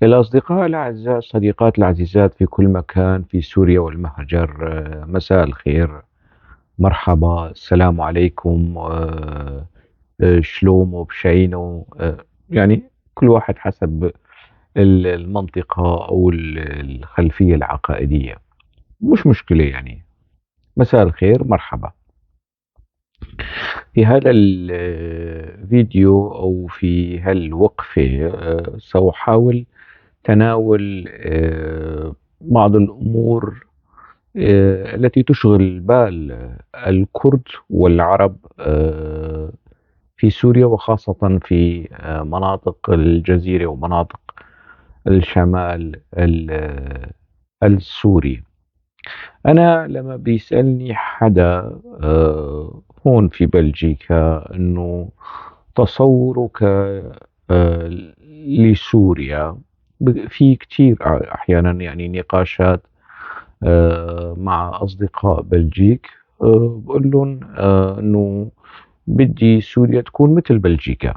الأصدقاء الأعزاء، الصديقات العزيزات في كل مكان في سوريا والمهجر، مساء الخير، مرحبا، السلام عليكم. شلومو بشينو، يعني كل واحد حسب المنطقة أو الخلفية العقائدية. مش مشكلة يعني. مساء الخير، مرحبا. في هذا الفيديو أو في هالوقفة سأحاول تناول بعض الأمور التي تشغل بال الكرد والعرب في سوريا، وخاصة في مناطق الجزيرة ومناطق الشمال السوري. أنا لما بيسألني حدا هون في بلجيكا إنه تصورك لسوريا، في كتير أحيانا يعني نقاشات مع أصدقاء بلجيك. بقول لهم إنه بدي سوريا تكون مثل بلجيكا،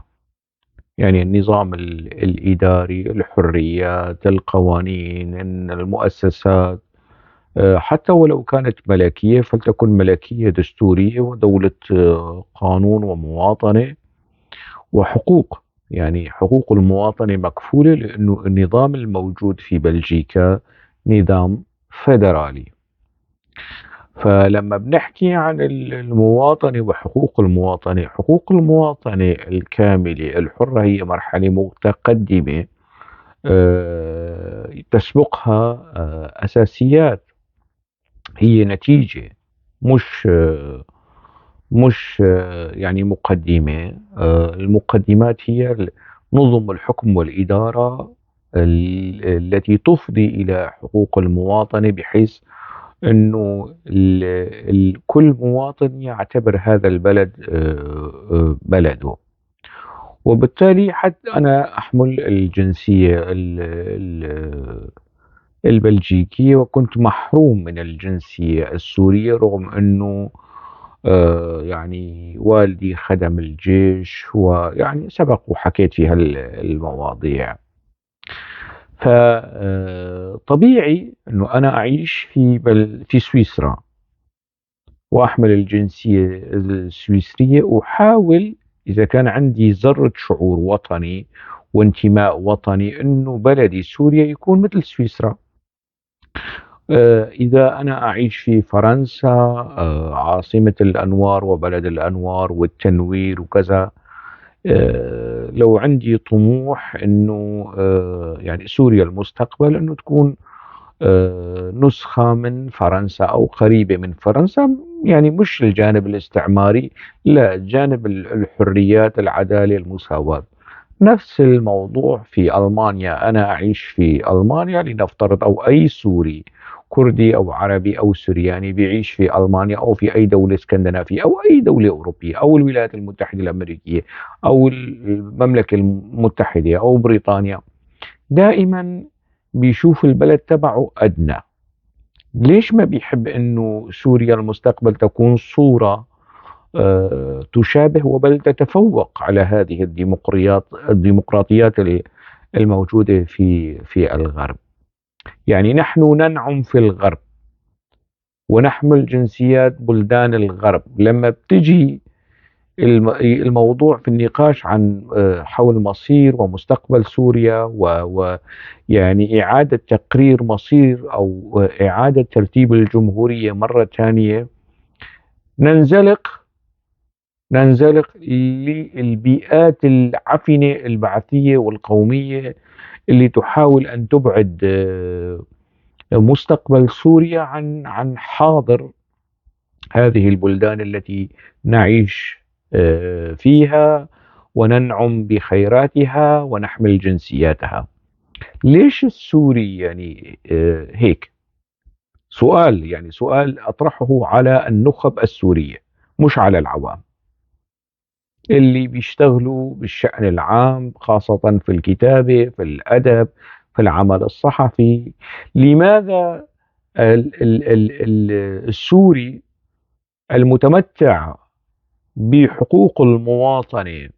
يعني النظام الإداري، الحريات، القوانين، المؤسسات، حتى ولو كانت ملكية فلتكن ملكية دستورية ودولة قانون ومواطنة وحقوق. يعني حقوق المواطنة مكفولة، لأنه النظام الموجود في بلجيكا نظام فيدرالي. فلما بنحكي عن المواطنة وحقوق المواطنة، حقوق المواطنة الكاملة الحرة هي مرحلة متقدمة تسبقها أساسيات، هي نتيجة، مش يعني مقدمة. المقدمات هي نظم الحكم والإدارة التي تفضي إلى حقوق المواطنة، بحيث انه كل مواطن يعتبر هذا البلد بلده. وبالتالي حتى انا احمل الجنسيه البلجيكيه، وكنت محروم من الجنسيه السوريه، رغم انه يعني والدي خدم الجيش، ويعني سبق وحكيت في هالمواضيع. فطبيعي انه انا اعيش في سويسرا واحمل الجنسيه السويسريه، واحاول اذا كان عندي ذره شعور وطني وانتماء وطني انه بلدي سوريا يكون مثل سويسرا. اذا انا اعيش في فرنسا، عاصمه الانوار وبلد الانوار والتنوير وكذا، لو عندي طموح انه يعني سوريا المستقبل انه تكون نسخة من فرنسا أو قريبة من فرنسا، يعني مش الجانب الاستعماري، لا، جانب الحريات، العدالة، المساواة. نفس الموضوع في ألمانيا. أنا أعيش في ألمانيا لنفترض، أو أي سوري كردي أو عربي أو سرياني بيعيش في ألمانيا أو في أي دولة اسكندنافية أو أي دولة أوروبية أو الولايات المتحدة الأمريكية أو المملكة المتحدة أو بريطانيا، دائما بيشوف البلد تبعه أدنى. ليش ما بيحب أنه سوريا المستقبل تكون صورة تشابه وبل تتفوق على هذه الديمقراطيات الموجودة في الغرب؟ يعني نحن ننعم في الغرب ونحمل جنسيات بلدان الغرب. لما بتجي الموضوع في النقاش عن حول مصير ومستقبل سوريا ويعني إعادة تقرير مصير أو إعادة ترتيب الجمهورية مرة ثانية، ننزلق ننزلق للبيئات العفنة البعثية والقومية اللي تحاول أن تبعد مستقبل سوريا عن حاضر هذه البلدان التي نعيش فيها وننعم بخيراتها ونحمل جنسياتها. ليش السوري يعني هيك؟ سؤال، يعني سؤال أطرحه على النخب السورية مش على العوام اللي بيشتغلوا بالشأن العام، خاصة في الكتابة، في الأدب، في العمل الصحفي. لماذا السوري المتمتع بحقوق المواطنة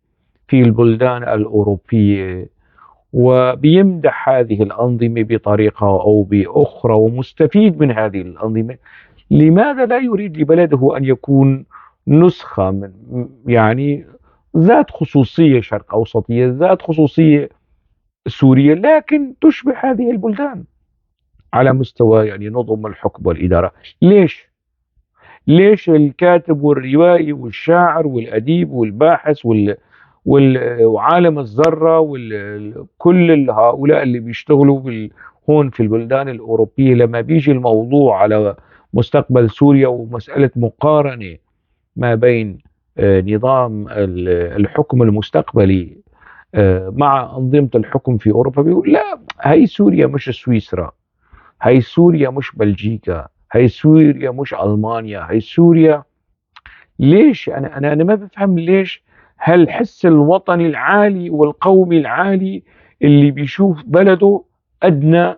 في البلدان الأوروبية وبيمدح هذه الأنظمة بطريقة أو بأخرى ومستفيد من هذه الأنظمة، لماذا لا يريد لبلده أن يكون نسخة من، يعني ذات خصوصية شرق أوسطية، ذات خصوصية سورية، لكن تشبه هذه البلدان على مستوى يعني نظم الحكم والإدارة؟ ليش؟ ليش الكاتب والروائي والشاعر والأديب والباحث وعالم الذرة وكل هؤلاء اللي بيشتغلوا هون في البلدان الأوروبية، لما بيجي الموضوع على مستقبل سوريا ومسألة مقارنة ما بين نظام الحكم المستقبلي مع أنظمة الحكم في أوروبا، بيقول لا، هي سوريا مش سويسرا، هي سوريا مش بلجيكا، هي سوريا مش ألمانيا، هي سوريا. ليش؟ أنا ما بفهم ليش هالحس الوطني العالي والقومي العالي اللي بيشوف بلده أدنى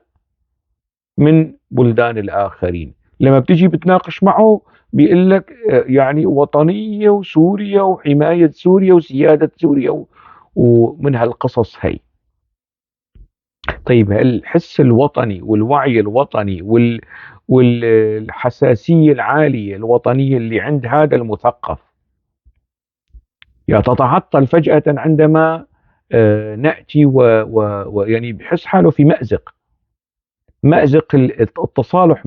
من بلدان الآخرين، لما بتيجي بتناقش معه بيقول لك يعني وطنية وسوريا وحماية سوريا وسيادة سوريا ومن هالقصص هي. طيب الحس الوطني والوعي الوطني والحساسية العالية الوطنية اللي عند هذا المثقف تتعطل فجأة عندما نأتي ويعني بحس حاله في مأزق التصالح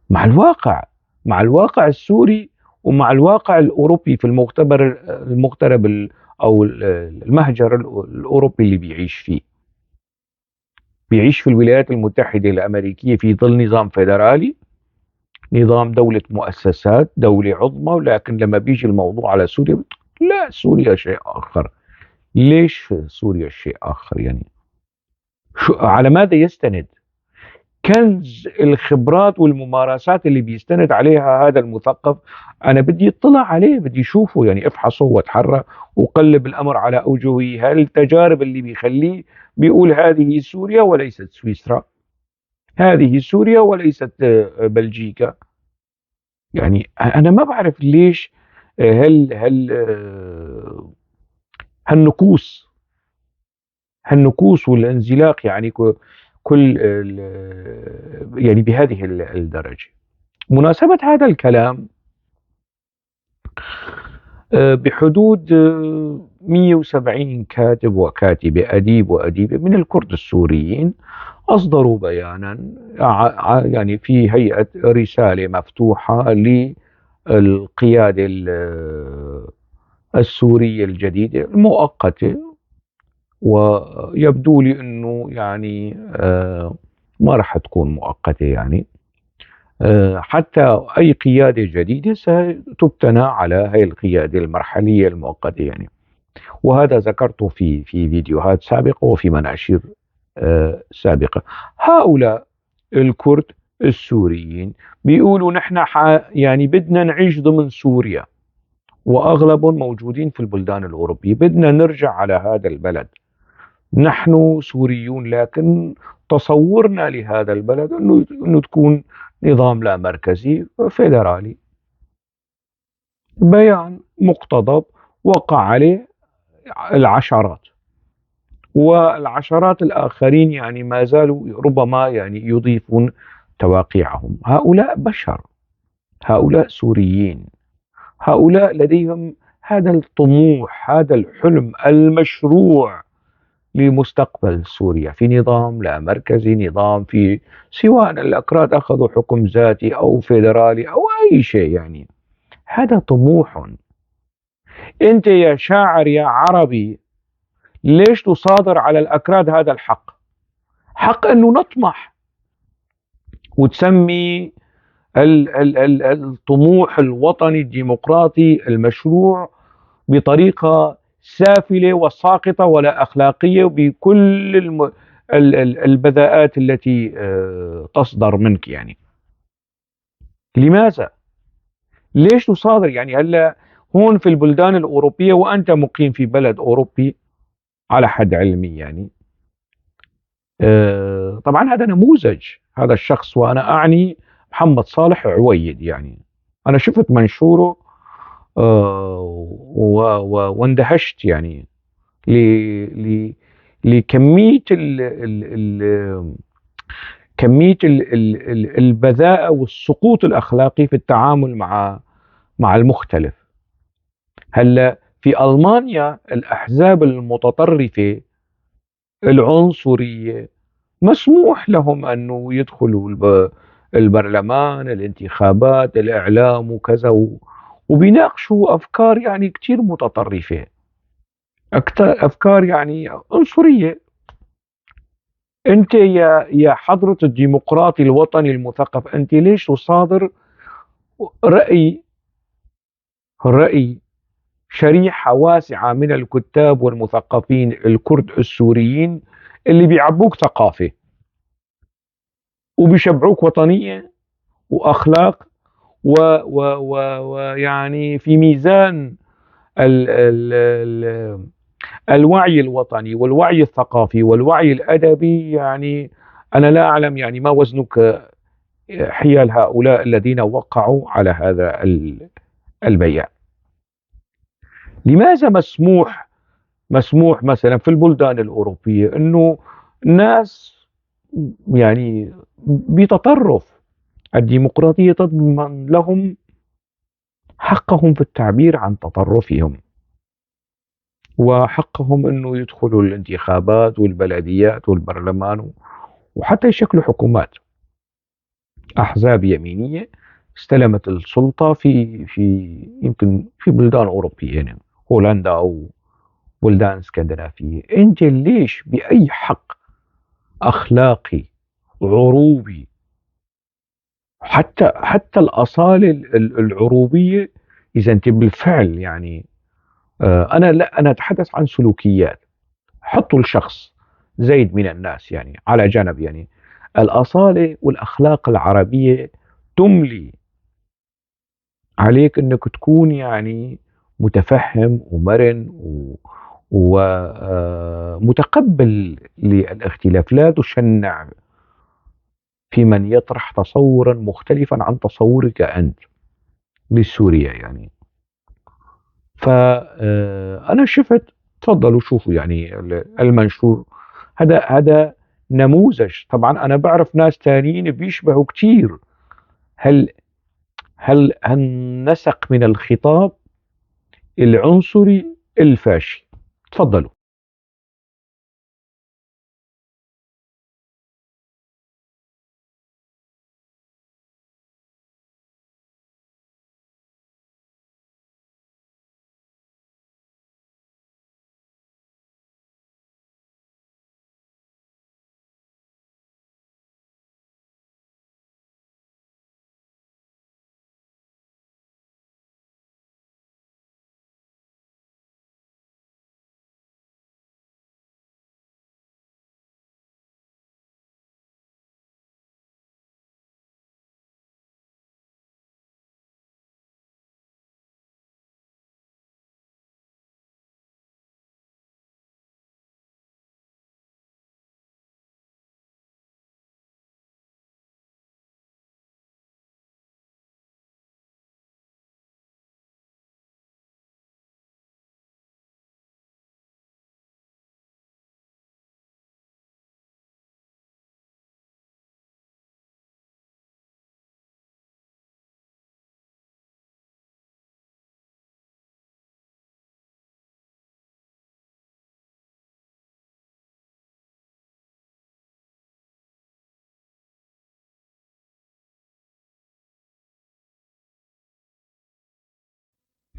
مع الواقع، مع الواقع السوري ومع الواقع الأوروبي في المغترب أو المهجر الأوروبي اللي بيعيش فيه. بيعيش في الولايات المتحدة الأمريكية في ظل نظام فيدرالي، نظام دولة مؤسسات، دولة عظمى، ولكن لما بيجي الموضوع على سوريا، لا، سوريا شيء آخر. ليش سوريا شيء آخر؟ يعني على ماذا يستند؟ كنز الخبرات والممارسات اللي بيستند عليها هذا المثقف، أنا بدي اطلع عليه، بدي أشوفه، يعني افحصه واتحرى وقلب الأمر على أوجهه. هل التجارب اللي بيخليه بيقول هذه سوريا وليست سويسرا، هذه سوريا وليست بلجيكا؟ يعني أنا ما بعرف ليش هل هالنكوص والانزلاق، يعني كل يعني بهذه الدرجة. مناسبة هذا الكلام، بحدود 170 كاتب وكاتبة، أديب وأديبة من الكرد السوريين أصدروا بيانا، يعني في هيئة رسالة مفتوحة للقيادة السورية الجديدة المؤقتة، ويبدو لي أنه يعني ما راح تكون مؤقتة، يعني حتى أي قيادة جديدة ستبتنى على هذه القيادة المرحلية المؤقتة يعني. وهذا ذكرته في فيديوهات سابقة وفي مناشير سابقة. هؤلاء الكرد السوريين بيقولوا نحن يعني بدنا نعيش ضمن سوريا، وأغلبهم موجودين في البلدان الأوروبية، بدنا نرجع على هذا البلد، نحن سوريون، لكن تصورنا لهذا البلد أنه تكون نظام لا مركزي فيدرالي. بيان مقتضب وقع عليه العشرات، والعشرات الآخرين يعني ما زالوا ربما يعني يضيفون تواقيعهم. هؤلاء بشر، هؤلاء سوريين، هؤلاء لديهم هذا الطموح، هذا الحلم المشروع لمستقبل سوريا في نظام لا مركزي، نظام في سواء الأكراد أخذوا حكم ذاتي أو فيدرالي أو أي شيء. يعني هذا طموح. أنت يا شاعر يا عربي، ليش تصادر على الأكراد هذا الحق؟ حق أنه نطمح، وتسمي الطموح الوطني الديمقراطي المشروع بطريقة سافلة وساقطة ولا أخلاقية، بكل البذاءات التي تصدر منك. يعني لماذا؟ ليش تصادر؟ يعني هلا هون في البلدان الأوروبية وأنت مقيم في بلد أوروبي على حد علمي، يعني طبعا هذا نموذج، هذا الشخص، وأنا أعني محمد صالح عويد. يعني أنا شفت منشوره واندهشت، يعني لكمية كمية البذاءة والسقوط الأخلاقي في التعامل مع المختلف. هلا في ألمانيا الأحزاب المتطرفة العنصرية مسموح لهم أنه يدخلوا البرلمان، الانتخابات، الإعلام وكذا، وبيناقشوا أفكار يعني كتير متطرفة، أكثر أفكار يعني عنصرية. أنت يا حضرة الديمقراطي الوطني المثقف، أنت ليش تصادر رأي شريحة واسعة من الكتاب والمثقفين الكرد السوريين اللي بيعبوك ثقافة وبيشبعوك وطنية وأخلاق ويعني في ميزان ال ال ال الوعي الوطني والوعي الثقافي والوعي الأدبي، يعني أنا لا أعلم يعني ما وزنك حيال هؤلاء الذين وقعوا على هذا البيان. لماذا مسموح مثلا في البلدان الأوروبية أنه ناس يعني بتطرف الديمقراطية تضمن لهم حقهم في التعبير عن تطرفهم، وحقهم أنه يدخلوا الانتخابات والبلديات والبرلمان وحتى يشكلوا حكومات. أحزاب يمينية استلمت السلطة في يمكن في بلدان أوروبية، يعني هولندا أو بلدان اسكندنافية. أنت ليش بأي حق أخلاقي عروبي، حتى الأصالة العروبية، إذا أنت بالفعل يعني أنا لا، أنا أتحدث عن سلوكيات. حطوا الشخص زيد من الناس يعني على جنب، يعني الأصالة والأخلاق العربية تملي عليك أنك تكون يعني متفهم ومرن ومتقبل للاختلاف، لا تشنع في من يطرح تصورا مختلفا عن تصورك أنت لسوريا يعني. فأنا شفت، تفضلوا شوفوا يعني المنشور، هذا نموذج. طبعا أنا بعرف ناس تانيين بيشبهوا كتير هالنسق من الخطاب العنصري الفاشي. تفضلوا.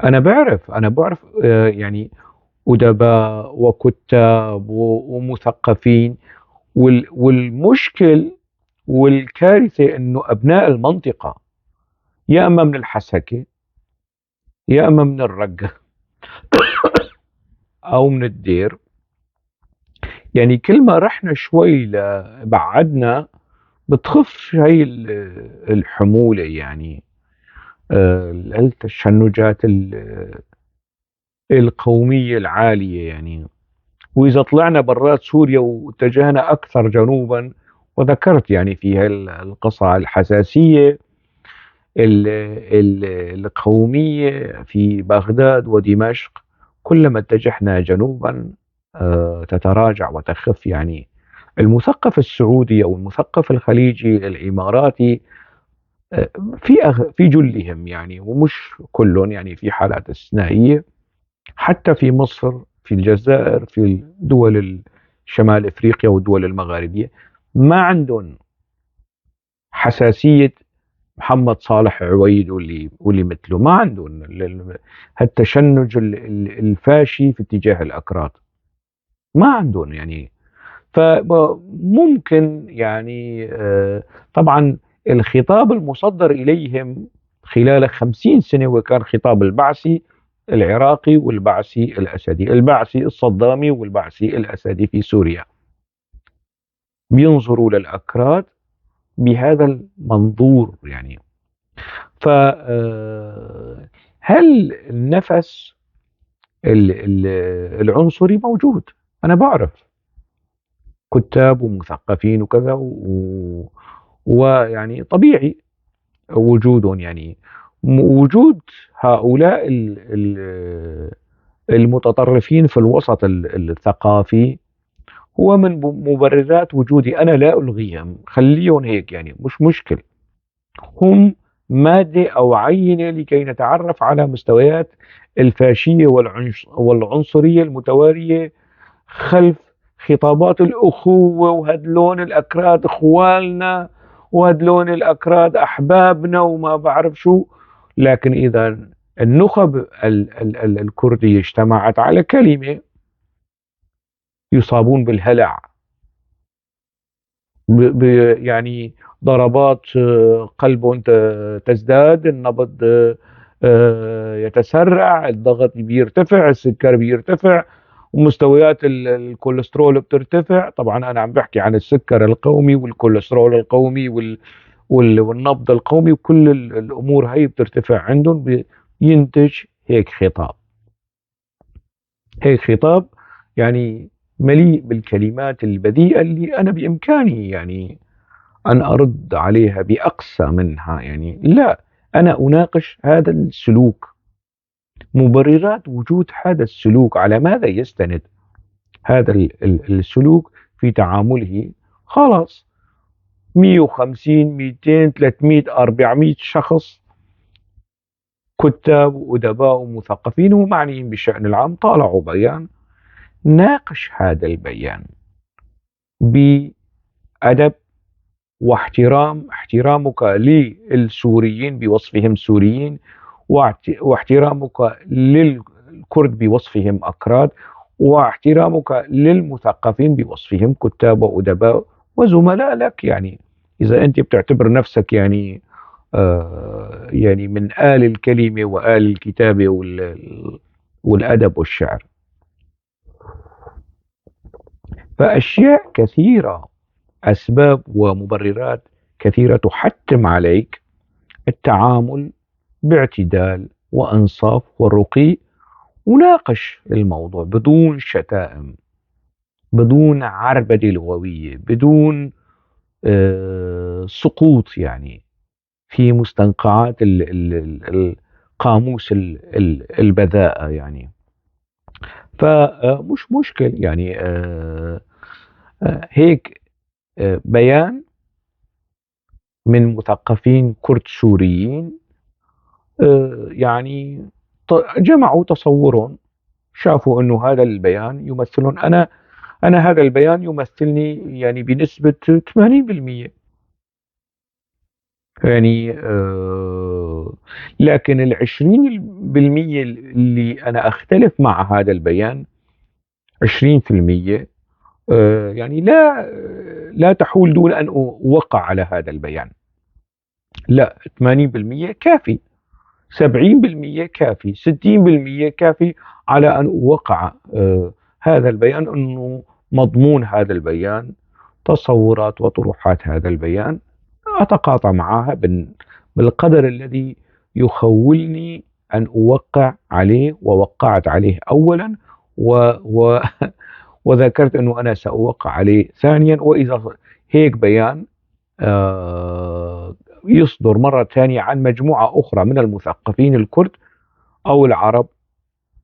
أنا بعرف يعني أدباء وكتاب ومثقفين، والمشكل والكارثة أنه أبناء المنطقة يا أما من الحسكة يا أما من الرقة أو من الدير. يعني كل ما رحنا شوي بعدنا بتخف هاي الحمولة، يعني التشنجات القومية العالية يعني. وإذا طلعنا برات سوريا واتجهنا أكثر جنوبا، وذكرت يعني في القصة الحساسية القومية في بغداد ودمشق، كلما اتجهنا جنوبا تتراجع وتخف. يعني المثقف السعودي أو المثقف الخليجي الإماراتي في جلهم يعني، ومش كلهم، يعني في حالات استثنائية. حتى في مصر، في الجزائر، في دول شمال افريقيا والدول المغاربيه، ما عندهم حساسيه محمد صالح عويد واللي مثله. ما عندهم هالتشنج الفاشي في اتجاه الاكراد، ما عندهم يعني. فممكن يعني طبعا الخطاب المصدر إليهم خلال 50 سنة وكان خطاب البعثي العراقي والبعثي الأسدي، البعثي الصدامي والبعثي الأسدي في سوريا. بينظروا للأكراد بهذا المنظور يعني. فهل النفس العنصري موجود؟ أنا بعرف كتاب ومثقفين وكذا ويعني طبيعي وجودهم يعني. وجود هؤلاء المتطرفين في الوسط الثقافي هو من مبررات وجودي. أنا لا ألغيهم، خليهم هيك يعني، مش مشكل. هم مادة أو عينة لكي نتعرف على مستويات الفاشية والعنصرية المتوارية خلف خطابات الأخوة، وهدلون الأكراد إخوالنا، وهدلون الأكراد أحبابنا، وما بعرف شو. لكن إذا النخب الكردية اجتمعت على كلمة، يصابون بالهلع، يعني ضربات قلبهم تزداد، النبض يتسرع، الضغط بيرتفع، السكر بيرتفع، ومستويات الكوليسترول بترتفع. طبعا أنا عم بحكي عن السكر القومي والكوليسترول القومي والنبض القومي، وكل الأمور هي بترتفع عندهم. بينتج هيك خطاب، هيك خطاب يعني مليء بالكلمات البذيئة اللي أنا بإمكاني يعني أن أرد عليها بأقصى منها. يعني لا، أنا أناقش هذا السلوك، مبررات وجود هذا السلوك، على ماذا يستند هذا السلوك في تعامله. خلاص 150 200 300 400 شخص، كتاب وأدباء ومثقفين ومعنيين بالشأن العام، طالعوا بيان. ناقش هذا البيان بأدب واحترام، احترامك للسوريين بوصفهم سوريين، واحترامك للكرد بوصفهم أكراد، واحترامك للمثقفين بوصفهم كتاب وأدباء وزملاء لك. يعني إذا أنت بتعتبر نفسك يعني يعني من آل الكلمة وآل الكتابة والأدب والشعر. فأشياء كثيرة، أسباب ومبررات كثيرة تحتم عليك التعامل باعتدال وإنصاف ورقي، وناقش الموضوع بدون شتائم، بدون عربدة لغوية، بدون سقوط يعني في مستنقعات القاموس البذاءة يعني. فمش مشكل يعني هيك بيان من مثقفين كرد سوريين يعني جمعوا تصورهم، شافوا انه هذا البيان يمثلون. انا هذا البيان يمثلني يعني بنسبة 80%. يعني لكن ال20% اللي انا اختلف مع هذا البيان، 20% يعني لا تحول دون ان اوقع على هذا البيان. لا، 80% كافي، 70% كافي، 60% كافي على أن أوقع هذا البيان، أنه مضمون هذا البيان، تصورات وطروحات هذا البيان أتقاطع معها بالقدر الذي يخولني أن أوقع عليه، ووقعت عليه أولا و و وذكرت أنه أنا سأوقع عليه ثانيا. وإذا هيك بيان يصدر مرة ثانية عن مجموعة أخرى من المثقفين الكرد أو العرب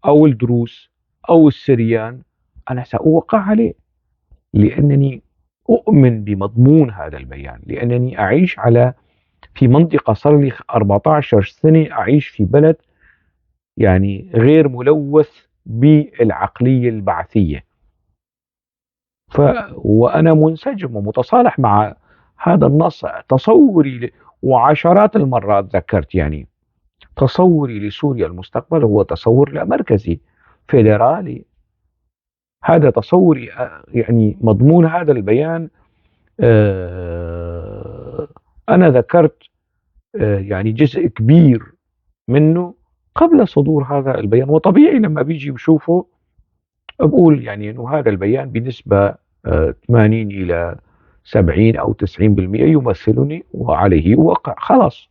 أو الدروز أو السريان أنا سأوقع عليه، لأنني أؤمن بمضمون هذا البيان، لأنني أعيش في منطقة صار لي 14 سنة أعيش في بلد يعني غير ملوث بالعقلية البعثية. ف وأنا منسجم ومتصالح مع هذا النص. تصوري وعشرات المرات ذكرت يعني تصوري لسوريا المستقبل هو تصور لا مركزي فيدرالي. هذا تصوري. يعني مضمون هذا البيان آه، أنا ذكرت يعني جزء كبير منه قبل صدور هذا البيان، وطبيعي لما بيجي بشوفه بقول يعني انه هذا البيان بنسبة 80 الى 70 او 90% يمثلني وعليه وقع خلاص.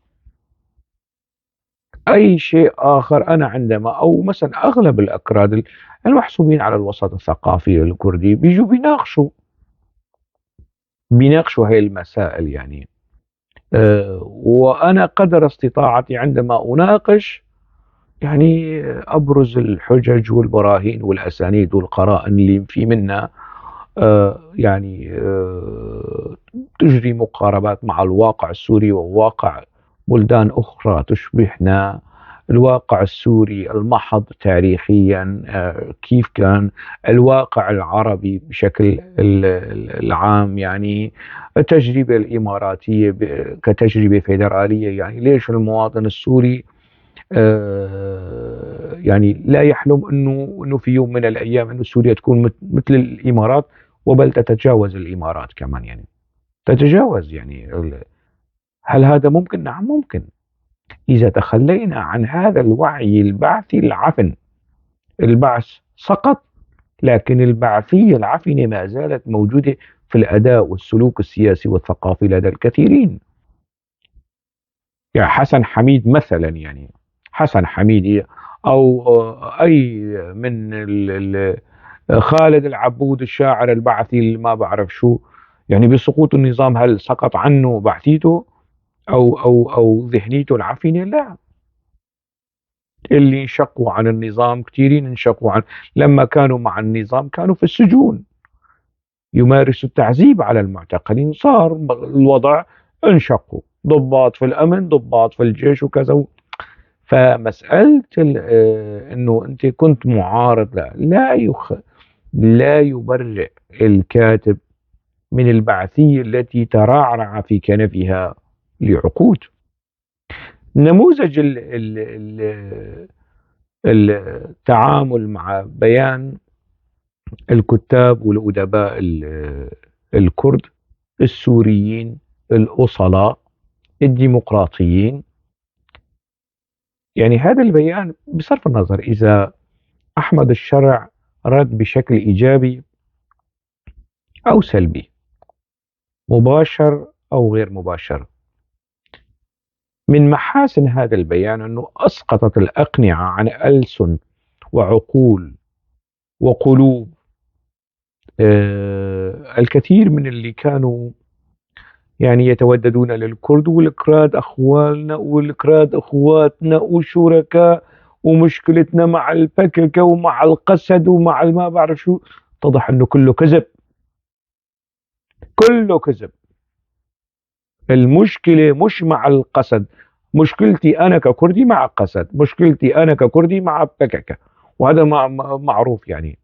اي شيء اخر انا عندما او مثلا اغلب الاكراد المحسوبين على الوسط الثقافي الكردي بيجوا بيناقشوا هاي المسائل يعني. وانا قدر استطاعتي عندما اناقش يعني ابرز الحجج والبراهين والاسانيد والقرائن اللي في منها يعني تجري مقاربات مع الواقع السوري وواقع بلدان أخرى تشبهنا. الواقع السوري المحض تاريخيا كيف كان الواقع العربي بشكل العام، يعني التجربة الإماراتية كتجربة فيدرالية. يعني ليش المواطن السوري يعني لا يحلم انه في يوم من الايام انه سوريا تكون مثل الامارات، وبل تتجاوز الامارات كمان يعني تتجاوز يعني هل هذا ممكن؟ نعم ممكن، اذا تخلينا عن هذا الوعي البعثي العفن. البعث سقط، لكن البعثية العفنة ما زالت موجودة في الاداء والسلوك السياسي والثقافي لدى الكثيرين. يعني حسن حميد مثلا، يعني حسن حميدي او اي من خالد العبود الشاعر البعثي اللي ما بعرف شو، يعني بسقوط النظام هل سقط عنه بعثيته او ذهنيته العفنه؟ لا. اللي انشقوا عن النظام كثيرين انشقوا عن لما كانوا مع النظام كانوا في السجون يمارسوا التعذيب على المعتقلين، صار الوضع انشقوا ضباط في الامن ضباط في الجيش وكذا. فمسألة انه انت كنت معارض لا يبرئ الكاتب من البعثية التي ترعرع في كنفها لعقود. نموذج التعامل مع بيان الكتاب والأدباء الكرد السوريين الأصلاء الديمقراطيين. يعني هذا البيان بصرف النظر إذا أحمد الشرع رد بشكل إيجابي أو سلبي، مباشر أو غير مباشر، من محاسن هذا البيان أنه أسقطت الأقنعة عن ألسن وعقول وقلوب الكثير من اللي كانوا يعني يتوددون للكرد، والكراد أخوالنا والكراد أخواتنا وشركاء، ومشكلتنا مع البككة ومع القسد ومع ما بعرف شو. اتضح أنه كله كذب، كله كذب. المشكلة مش مع القسد، مشكلتي أنا ككردي مع قسد، مشكلتي أنا ككردي مع بككة، وهذا معروف يعني.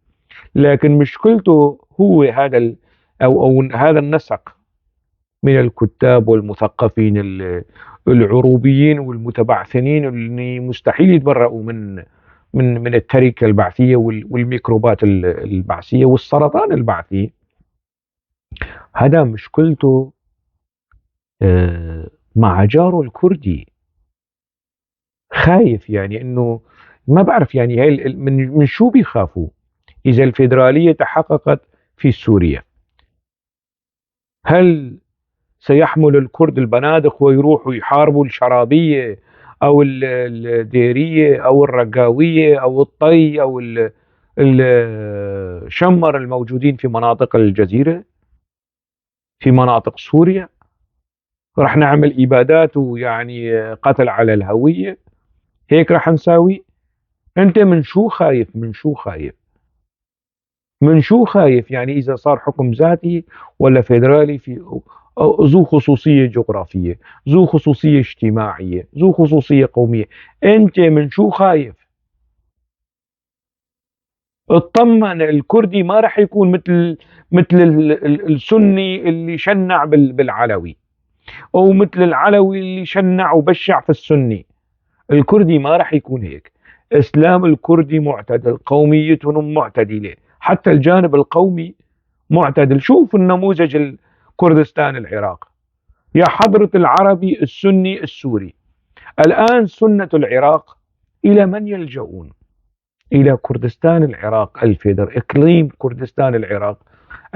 لكن مشكلته هو هذا أو هذا النسق من الكتاب والمثقفين العروبيين والمتبعثرين اللي مستحيل يتبرؤوا من التركة البعثية والميكروبات البعثية والسرطان البعثي. هذا مشكلته مع جاره الكردي. خايف يعني انه ما بعرف يعني هاي من شو بيخافوا اذا الفيدرالية تحققت في سوريا؟ هل سيحمل الكرد البنادق ويروحوا يحاربوا الشرابية او الديرية او الرقاوية او الطي او الشمر الموجودين في مناطق الجزيرة في مناطق سوريا؟ رح نعمل إبادات ويعني قتل على الهوية؟ هيك رح نساوي؟ انت من شو خايف؟ من شو خايف؟ من شو خايف؟ يعني إذا صار حكم ذاتي ولا فيدرالي، في ذو خصوصية جغرافية، ذو خصوصية اجتماعية، ذو خصوصية قومية، أنت من شو خايف؟ اطمن، الكردي ما راح يكون مثل السني اللي شنع بالعلوي، أو مثل العلوي اللي شنع وبشع في السني. الكردي ما راح يكون هيك. إسلام الكردي معتدل، قوميتهم معتدلة، حتى الجانب القومي معتدل. شوف النموذج كردستان العراق، يا حضرة العربي السني السوري. الآن سنة العراق إلى من يلجؤون؟ إلى كردستان العراق الفيدر، إقليم كردستان العراق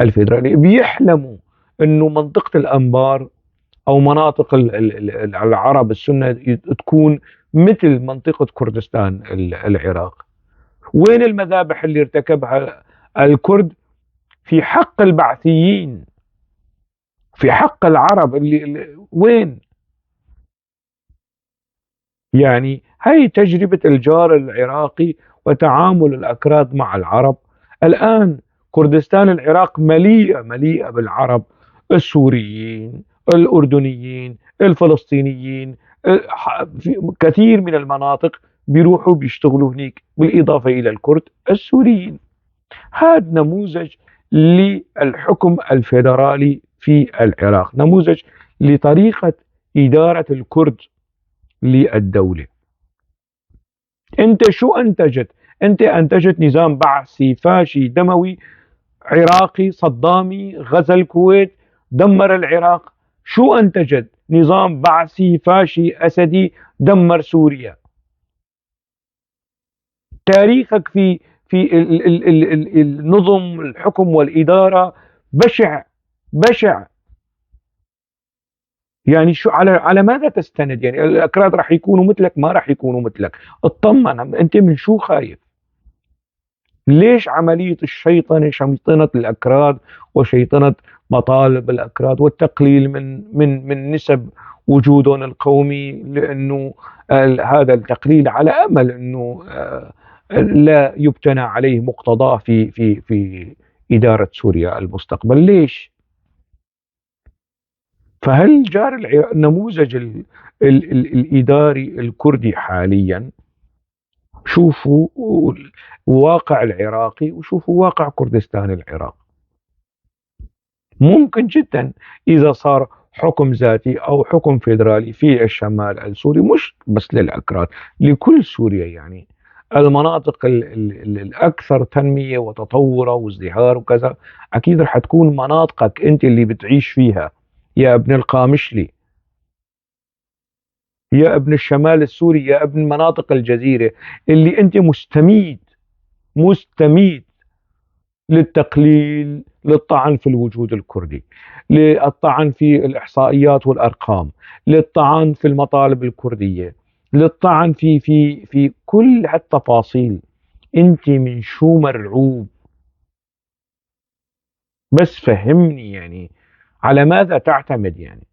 الفيدرالي. بيحلموا أنه منطقة الأنبار أو مناطق العرب السنة تكون مثل منطقة كردستان العراق. وين المذابح اللي ارتكبها الكرد في حق البعثيين، في حق العرب اللي وين؟ يعني هاي تجربة الجار العراقي وتعامل الأكراد مع العرب. الآن كردستان العراق مليئة بالعرب، السوريين، الأردنيين، الفلسطينيين. في كثير من المناطق بيروحوا بيشتغلوا هناك، بالإضافة إلى الكرد السوريين. هذا نموذج للحكم الفيدرالي في العراق، نموذج لطريقة إدارة الكرد للدولة. أنت شو أنتجت؟ أنت أنتجت نظام بعثي فاشي دموي عراقي صدامي، غزا الكويت، دمر العراق. شو أنتجت؟ نظام بعثي فاشي أسدي دمر سوريا. تاريخك في النظم الحكم والإدارة بشع، بشع. يعني شو، على ماذا تستند؟ يعني الأكراد راح يكونوا مثلك؟ ما راح يكونوا مثلك. اطمن، أنت من شو خايف؟ ليش عملية الشيطنة، شيطنة الأكراد وشيطنة مطالب الأكراد والتقليل من نسب وجودهم القومي؟ لأنه هذا التقليل على أمل أنه لا يبتنى عليه مقتضاه في إدارة سوريا المستقبل. ليش؟ فهل جار النموذج الإداري الكردي حاليا، شوفوا الواقع العراقي وشوفوا واقع كردستان العراق. ممكن جدا إذا صار حكم ذاتي أو حكم فيدرالي في الشمال السوري، مش بس للأكراد، لكل سوريا. يعني المناطق الأكثر تنمية وتطورا وازدهار وكذا، أكيد رح تكون مناطقك أنت اللي بتعيش فيها، يا ابن القامشلي، يا ابن الشمال السوري، يا ابن مناطق الجزيرة، اللي أنت مستميت للتقليل، للطعن في الوجود الكردي، للطعن في الإحصائيات والأرقام، للطعن في المطالب الكردية، للطعن في كل هالتفاصيل. أنت من شو مرعوب؟ بس فهمني يعني، على ماذا تعتمد يعني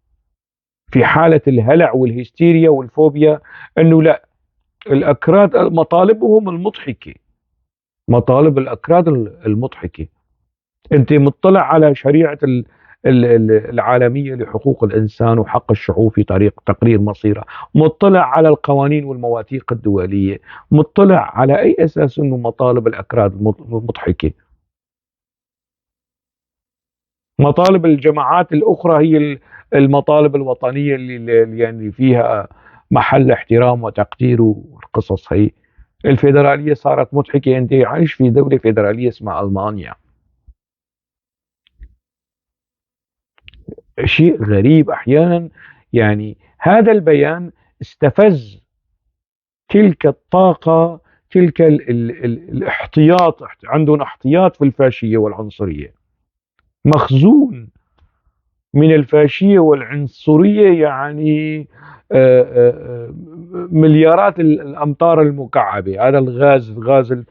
في حالة الهلع والهستيريا والفوبيا؟ أنه لا، الأكراد مطالبهم المضحكة، مطالب الأكراد المضحكة. أنت مطلع على شريعة العالمية لحقوق الإنسان وحق الشعوب في طريق تقرير مصيره، مطلع على القوانين والمواثيق الدولية، مطلع على أي أساس أنه مطالب الأكراد مضحكة؟ مطالب الجماعات الأخرى هي المطالب الوطنية اللي يعني فيها محل احترام وتقدير والقصص هي. الفيدرالية صارت مضحكة. أنت عايش في دولة فيدرالية اسمها ألمانيا. شيء غريب أحيانا. يعني هذا البيان استفز تلك الطاقة، تلك الاحتياط. عندهم احتياط في الفاشية والعنصرية، مخزون من الفاشية والعنصرية. يعني مليارات الأمتار المكعبة. هذا غاز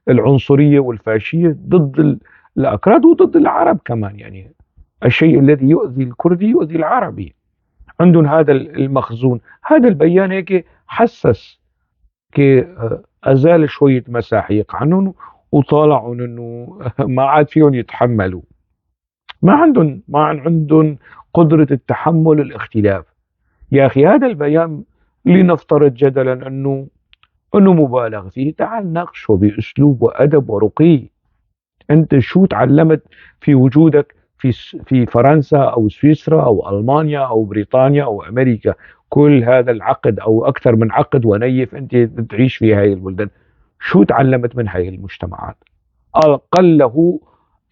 العنصرية والفاشية ضد الأكراد وضد العرب كمان. يعني الشيء الذي يؤذي الكردي يؤذي العربي. عندهم هذا المخزون. هذا البيان هيك حسس، كي أزال شوية مساحيق عنهم وطالعوا انه ما عاد فيهم يتحملوا. ما عندهم قدرة التحمل الاختلاف. يا اخي هذا البيان، لنفترض جدلا انه مبالغ فيه، تعال ناقشه باسلوب وادب ورقي. انت شو تعلمت في وجودك في فرنسا او سويسرا او المانيا او بريطانيا او امريكا؟ كل هذا العقد او اكثر من عقد ونيف انت تعيش في هاي البلدان، شو تعلمت من هاي المجتمعات؟ اقله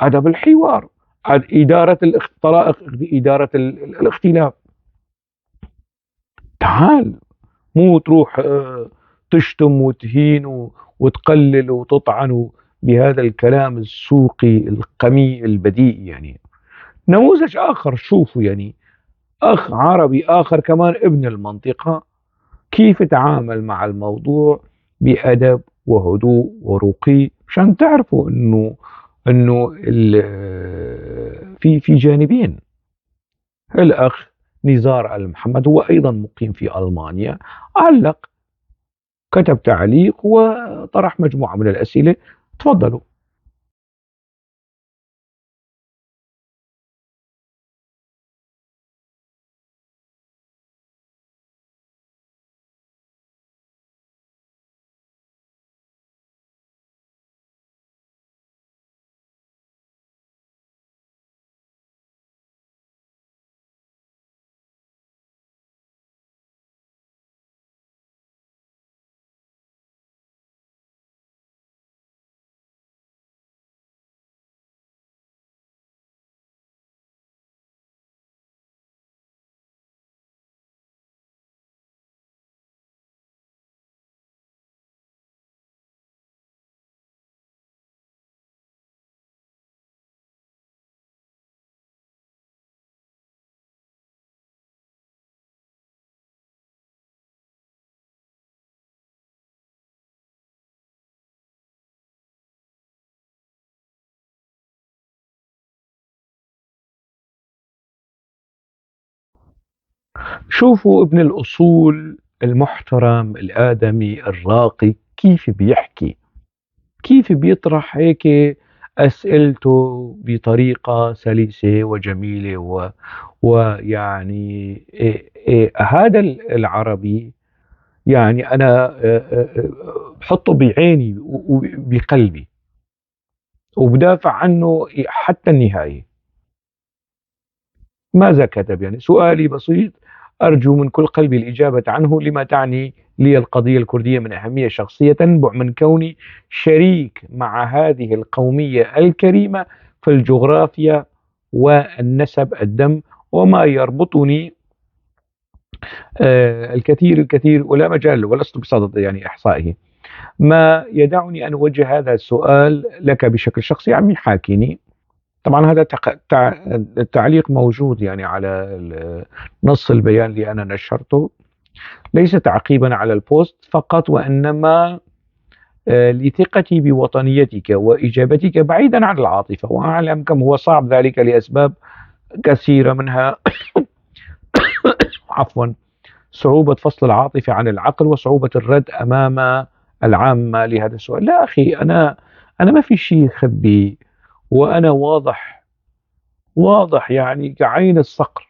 ادب الحوار، اداره طرائق اداره الاختلاف. تعال، مو تروح تشتم وتهين وتقلل وتطعن بهذا الكلام السوقي القميء البذيء يعني. نموذج آخر شوفوا يعني، أخ عربي آخر كمان ابن المنطقة، كيف تعامل مع الموضوع بأدب وهدوء ورقي، عشان تعرفوا انه في جانبين. الأخ نزار المحمد هو أيضا مقيم في ألمانيا، علق، كتب تعليق وطرح مجموعة من الأسئلة. تفضلوا. شوفوا ابن الأصول المحترم الآدمي الراقي كيف بيحكي، كيف بيطرح هيك أسئلته بطريقة سلسة وجميلة ويعني هذا العربي، يعني أنا بحطه بعيني وبقلبي وبدافع عنه حتى النهاية. ماذا كتب؟ يعني سؤالي بسيط، أرجو من كل قلبي الإجابة عنه. لما تعني لي القضية الكردية من أهمية شخصية تنبع من كوني شريك مع هذه القومية الكريمة في الجغرافيا والنسب الدم، وما يربطني الكثير ولا مجال ولست بصدد يعني إحصائه. ما يدعني أن أوجه هذا السؤال لك بشكل شخصي عمي حاكيني. طبعا هذا التعليق موجود يعني على نص البيان اللي أنا نشرته، ليس تعقيبا على البوست فقط، وإنما لثقتي بوطنيتك وإجابتك بعيدا عن العاطفة، وأعلم كم هو صعب ذلك لأسباب كثيرة، منها عفوا صعوبة فصل العاطفة عن العقل وصعوبة الرد أمام العامة لهذا السؤال. لا أخي، أنا ما في شيء خبي، وأنا واضح يعني كعين الصقر،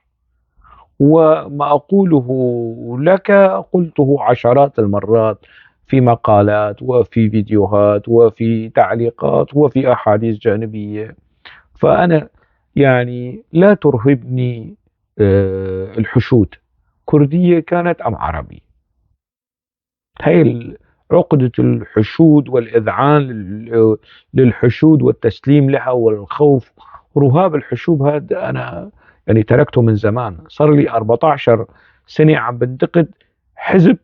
وما أقوله لك قلته عشرات المرات في مقالات وفي فيديوهات وفي تعليقات وفي أحاديث جانبية. فأنا يعني لا ترهبني الحشود، كردية كانت أم عربي. هي عقدة الحشود والإذعان للحشود والتسليم لها والخوف، رهاب الحشود هذا أنا يعني تركته من زمان. صار لي 14 سنة عم بنتقد حزب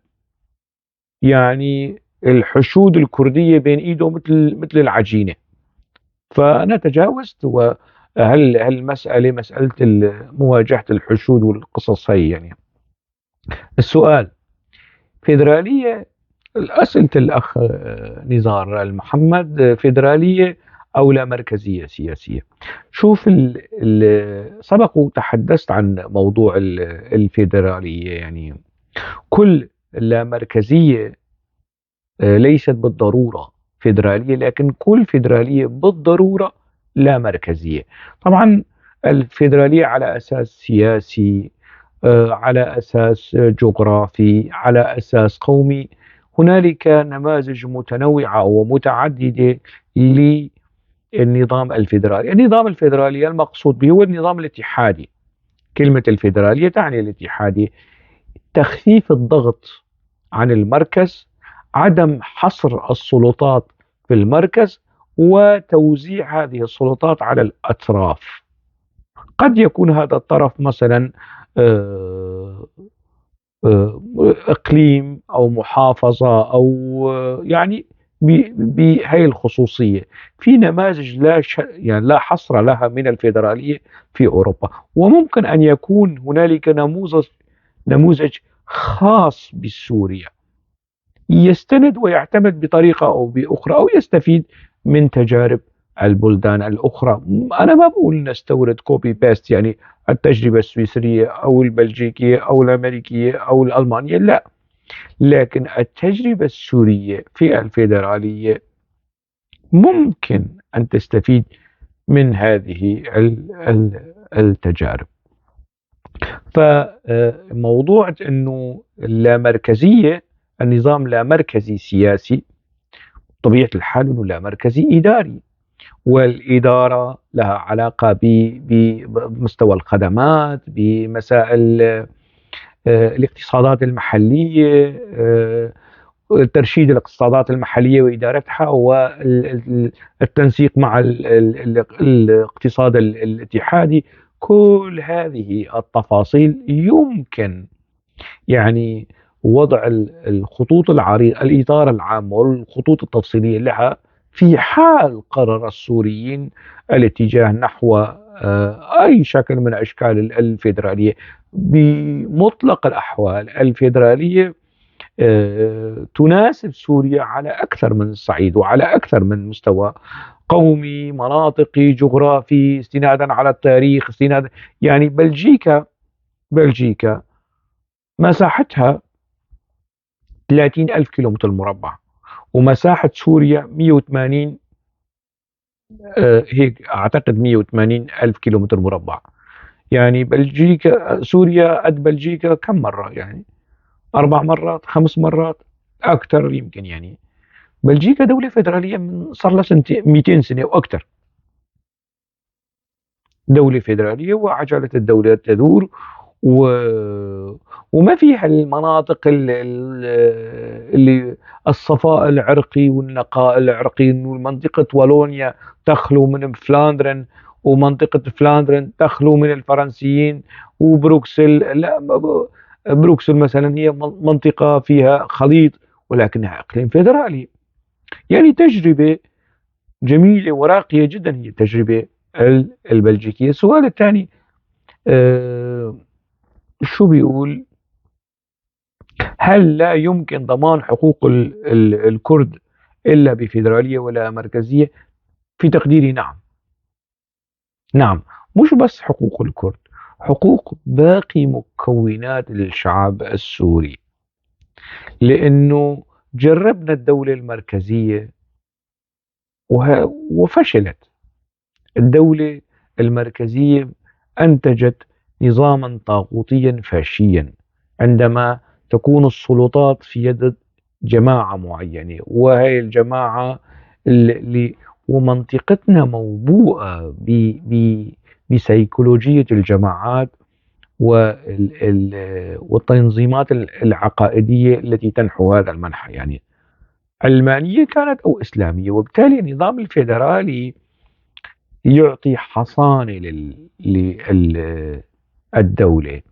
يعني الحشود الكردية بين إيده مثل العجينة، فأنا تجاوزت. وهل مسألة مواجهة الحشود والقصص هي يعني. السؤال، فيدرالية، أسئلة الأخ نزار المحمد، فيدرالية أو لا مركزية سياسية؟ شوف سبق وتحدثت عن موضوع الفيدرالية. يعني كل لا مركزية ليست بالضرورة فيدرالية، لكن كل فيدرالية بالضرورة لا مركزية. طبعا الفيدرالية على أساس سياسي، على أساس جغرافي، على أساس قومي، هنالك نماذج متنوعة ومتعددة للنظام الفيدرالي. النظام الفيدرالي المقصود به هو النظام الاتحادي. كلمة الفيدرالية تعني الاتحادي، تخفيف الضغط عن المركز، عدم حصر السلطات في المركز، وتوزيع هذه السلطات على الأطراف. قد يكون هذا الطرف مثلا آه، إقليم أو محافظة أو يعني بهي الخصوصية. في نماذج يعني لا حصر لها من الفيدرالية في أوروبا. وممكن أن يكون هنالك نموذج خاص بسوريا يستند ويعتمد بطريقة أو بأخرى، أو يستفيد من تجارب البلدان الأخرى. أنا ما بقول نستورد كوبي بيست، يعني التجربة السويسرية أو البلجيكية أو الأمريكية أو الألمانية، لا، لكن التجربة السورية في الفيدرالية ممكن أن تستفيد من هذه التجارب. فموضوع أنه اللامركزية، النظام لا مركزي سياسي، طبيعة الحال أنه لا مركزي إداري، والإدارة لها علاقة بمستوى الخدمات، بمسائل الاقتصادات المحلية، ترشيد الاقتصادات المحلية وإدارتها، والتنسيق مع الاقتصاد الاتحادي. كل هذه التفاصيل يمكن يعني وضع الخطوط العريضة، الإطار العام والخطوط التفصيلية لها في حال قرر السوريين الاتجاه نحو أي شكل من أشكال الفيدرالية. بمطلق الأحوال الفيدرالية تناسب سوريا على أكثر من صعيد وعلى أكثر من مستوى، قومي، مناطقي، جغرافي، استنادا على التاريخ، استنادا يعني بلجيكا مساحتها 30 ألف كيلومتر مربع، ومساحة سوريا 180، هيك أعتقد 180 ألف كيلومتر مربع. يعني بلجيكا، سوريا قد بلجيكا كم مرة؟ يعني 4 مرات، 5 مرات، أكثر يمكن. يعني بلجيكا دولة فيدرالية من صار لها 200 سنة وأكثر، دولة فيدرالية وعجلة الدولة تدور. و... وما فيها المناطق اللي الصفاء العرقي والنقاء العرقي، إنه منطقة والونيا تخلو من فلاندرن، ومنطقة فلاندرن تخلو من الفرنسيين، وبروكسل لا، بروكسل مثلا هي منطقة فيها خليط ولكنها إقليم فيدرالي. يعني تجربة جميلة وراقية جدا هي التجربة البلجيكية. السؤال الثاني آه، شو بيقول؟ هل لا يمكن ضمان حقوق الكرد إلا بفيدرالية ولا مركزية؟ في تقديري نعم. نعم، مش بس حقوق الكرد، حقوق باقي مكونات الشعب السوري. لأنه جربنا الدولة المركزية وفشلت. الدولة المركزية أنتجت نظاما طاغوتيا فاشيا، عندما تكون السلطات في يد جماعة معينة، وهي الجماعة اللي ومنطقتنا موبوءة بسيكولوجية الجماعات والتنظيمات العقائدية التي تنحو هذا المنحى، يعني علمانية كانت أو إسلامية. وبالتالي النظام الفيدرالي يعطي حصانة للدولة،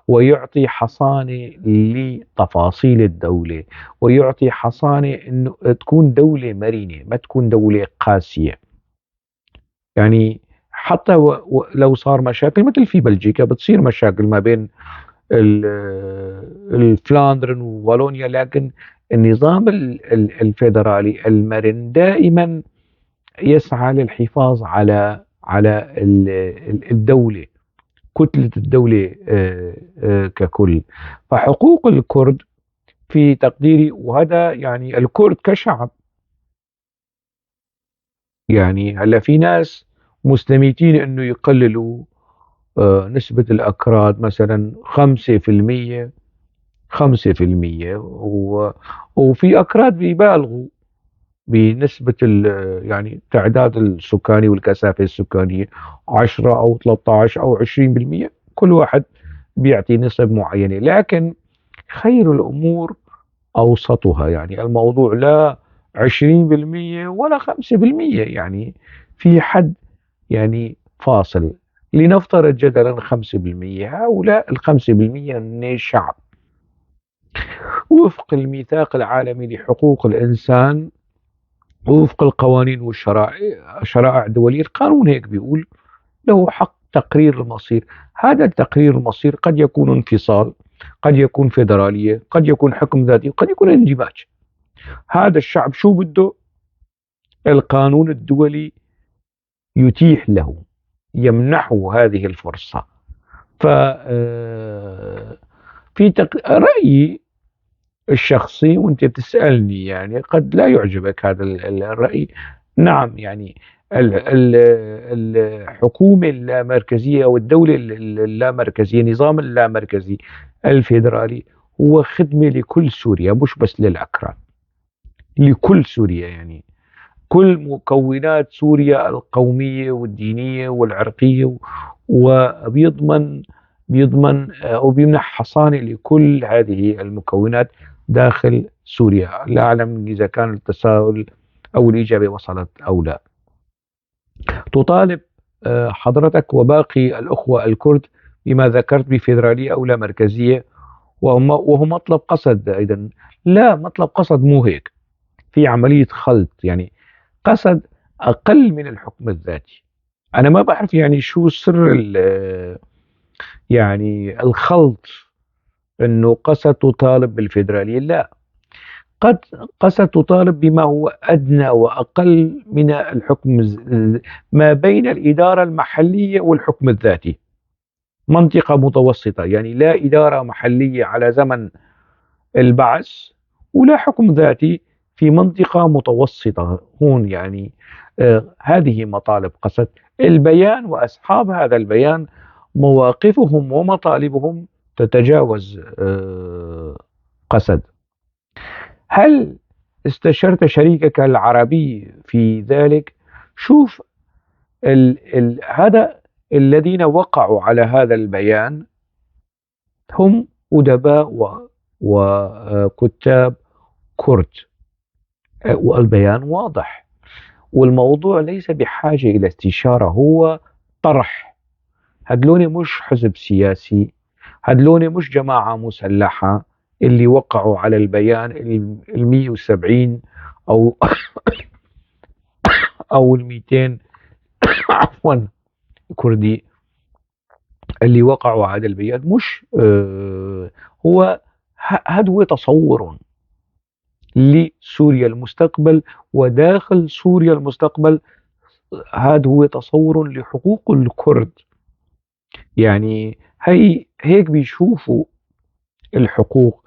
ويعطي حصانة لتفاصيل الدولة، ويعطي حصانة أنه تكون دولة مرنة، ما تكون دولة قاسية. يعني حتى لو صار مشاكل مثل في بلجيكا، بتصير مشاكل ما بين الفلاندرن ووالونيا، لكن النظام الفيدرالي المرن دائما يسعى للحفاظ على الدولة، كتلة الدولة ككل. فحقوق الكرد في تقديري، وهذا يعني الكرد كشعب يعني هلا في ناس مستميتين انه يقللوا نسبة الأكراد مثلا 5%، 5%، وفي أكراد بيبالغوا بنسبة يعني التعداد السكاني والكثافة السكانية 10 أو 13 أو 20%. كل واحد بيعطي نسب معينة، لكن خير الأمور أوسطها. يعني الموضوع لا 20% ولا 5%، يعني في حد يعني فاصل. لنفترض جدلا 5%، هؤلاء ال5% من الشعب وفق الميثاق العالمي لحقوق الإنسان، وفق القوانين والشرائع، شرائع دولية. القانون هيك بيقول له حق تقرير المصير. هذا التقرير المصير قد يكون انفصال، قد يكون فيدرالية، قد يكون حكم ذاتي، قد يكون اندماج. هذا الشعب شو بده؟ القانون الدولي يتيح له، يمنحه هذه الفرصة. ف في رأيي الشخصي، وانت بتسألني يعني قد لا يعجبك هذا الرأي. نعم، يعني الحكومة اللامركزية والدولة اللامركزية، نظام اللامركزي الفيدرالي هو خدمة لكل سوريا، مش بس للأكراد، لكل سوريا. يعني كل مكونات سوريا القومية والدينية والعرقية، بيضمن أو بيمنح حصانة لكل هذه المكونات داخل سوريا. لا أعلم إذا كان التساؤل أو الإجابة وصلت أو لا. تطالب حضرتك وباقي الأخوة الكرد بما ذكرت بفيدرالية أو لا مركزية، وهو مطلب قصد أيضا. لا، مطلب قصد مو هيك، في عملية خلط. يعني قصد أقل من الحكم الذاتي. أنا ما بعرف يعني شو سر يعني الخلط، أنه قصد تطالب بالفيدرالية. لا، قد قصد تطالب بما هو أدنى وأقل من الحكم ما بين الإدارة المحلية والحكم الذاتي، منطقة متوسطة. يعني لا إدارة محلية على زمن البعث، ولا حكم ذاتي، في منطقة متوسطة هون. يعني هذه مطالب قسد البيان، وأصحاب هذا البيان مواقفهم ومطالبهم تتجاوز قسد. هل استشرت شريكك العربي في ذلك؟ شوف، هذا الذين وقعوا على هذا البيان هم أدباء وكتاب كرد، والبيان واضح. والموضوع ليس بحاجة إلى استشارة، هو طرح. هدلوني مش حزب سياسي، هدلوني مش جماعة مسلحة اللي وقعوا على البيان 170 أو أو 200 عفوا كردي اللي وقعوا على البيان. مش هو هو تصور لسوريا المستقبل، وداخل سوريا المستقبل هذا هو تصور لحقوق الكرد. يعني هيك بيشوفوا الحقوق.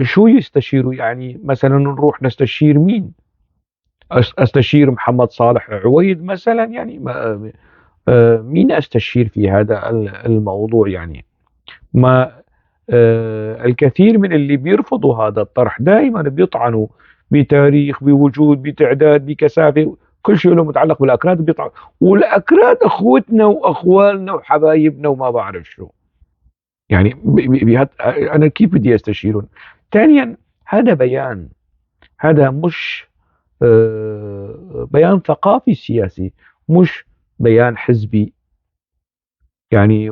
شو يستشيروا؟ يعني مثلا نروح نستشير مين؟ استشير محمد صالح عويد مثلا؟ يعني مين استشير في هذا الموضوع؟ يعني ما الكثير من اللي بيرفضوا هذا الطرح دائما بيطعنوا بتاريخ، بوجود، بتعداد، بكثافة، كل شيء له متعلق بالأكراد بيطعن. والأكراد أخوتنا وأخوالنا وحبايبنا وما بعرف شو. يعني أنا كيف بدي أستشيرهم؟ ثانيا، هذا بيان، هذا مش بيان ثقافي سياسي، مش بيان حزبي. يعني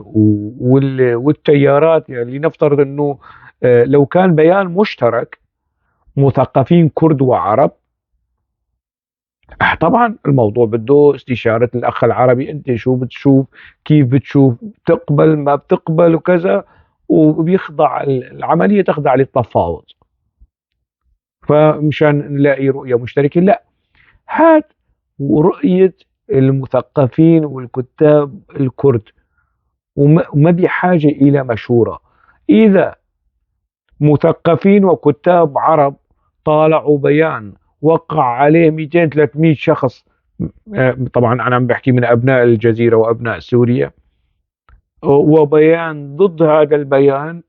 والتيارات، يعني لنفترض انه لو كان بيان مشترك مثقفين كرد وعرب، طبعا الموضوع بده استشارة الأخ العربي. أنت شو بتشوف؟ كيف بتشوف؟ بتقبل ما بتقبل وكذا، وبيخضع العملية، تخضع للتفاوض. فمشان نلاقي رؤية مشتركة، لا، هات رؤية المثقفين والكتاب الكرد، وما بحاجة إلى مشورة. إذا مثقفين وكتاب عرب طالعوا بيان وقع عليه 200 300 شخص طبعا أنا عم بحكي من أبناء الجزيرة وأبناء سوريا، وبيان ضد هذا البيان،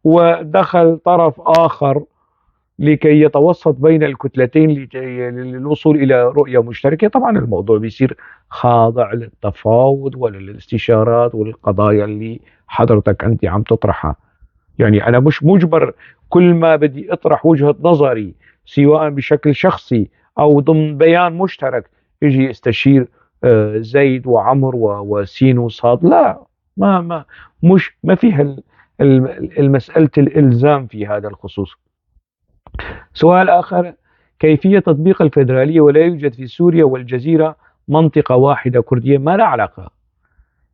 ودخل طرف آخر لكي يتوسط بين الكتلتين للوصول إلى رؤية مشتركة. طبعا الموضوع بيصير خاضع للتفاوض وللاستشارات وللقضايا اللي حضرتك أنت عم تطرحها. يعني أنا مش مجبر كل ما بدي أطرح وجهة نظري سواء بشكل شخصي أو ضمن بيان مشترك يجي استشير زيد وعمر وسين وصاد. لا، ما مش ما فيها المسألة الإلزام في هذا الخصوص. سؤال آخر: كيفية تطبيق الفيدرالية ولا يوجد في سوريا والجزيرة منطقة واحدة كردية؟ ما لا علاقة.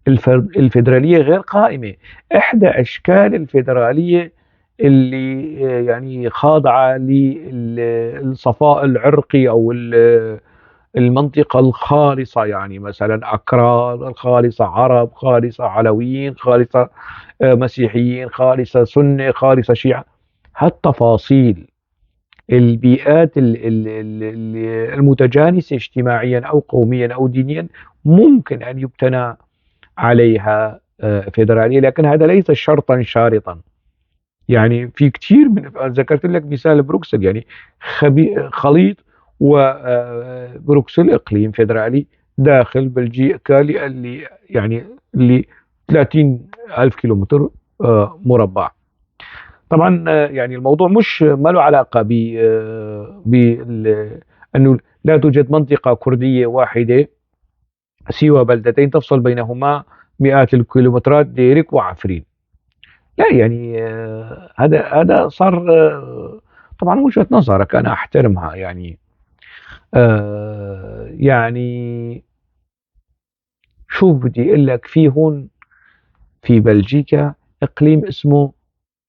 الفيدرالية غير قائمة. إحدى أشكال الفيدرالية اللي يعني خاضعة للصفاء العرقي أو المنطقة الخالصة، يعني مثلا أكراد الخالصة، عرب خالصة، علويين خالصة، مسيحيين خالصة، سنة خالصة، شيعة. هالتفاصيل، البيئات المتجانسة اجتماعيا أو قوميا أو دينيا ممكن أن يبتنى عليها فيدرالية، لكن هذا ليس شرطا شارطا. يعني في كثير من، ذكرت لك مثال بروكسل، يعني خليط، وبروكسل إقليم فيدرالي داخل بلجيكا اللي يعني اللي 30 ألف كيلومتر مربع. طبعا يعني الموضوع مش ما له علاقة أنه لا توجد منطقة كردية واحدة سوى بلدتين تفصل بينهما مئات الكيلومترات، ديرك وعفرين. لا يعني هذا صار طبعا وجهة نظرك أنا أحترمها. يعني يعني شوف بدي أقول لك، في هون في بلجيكا إقليم اسمه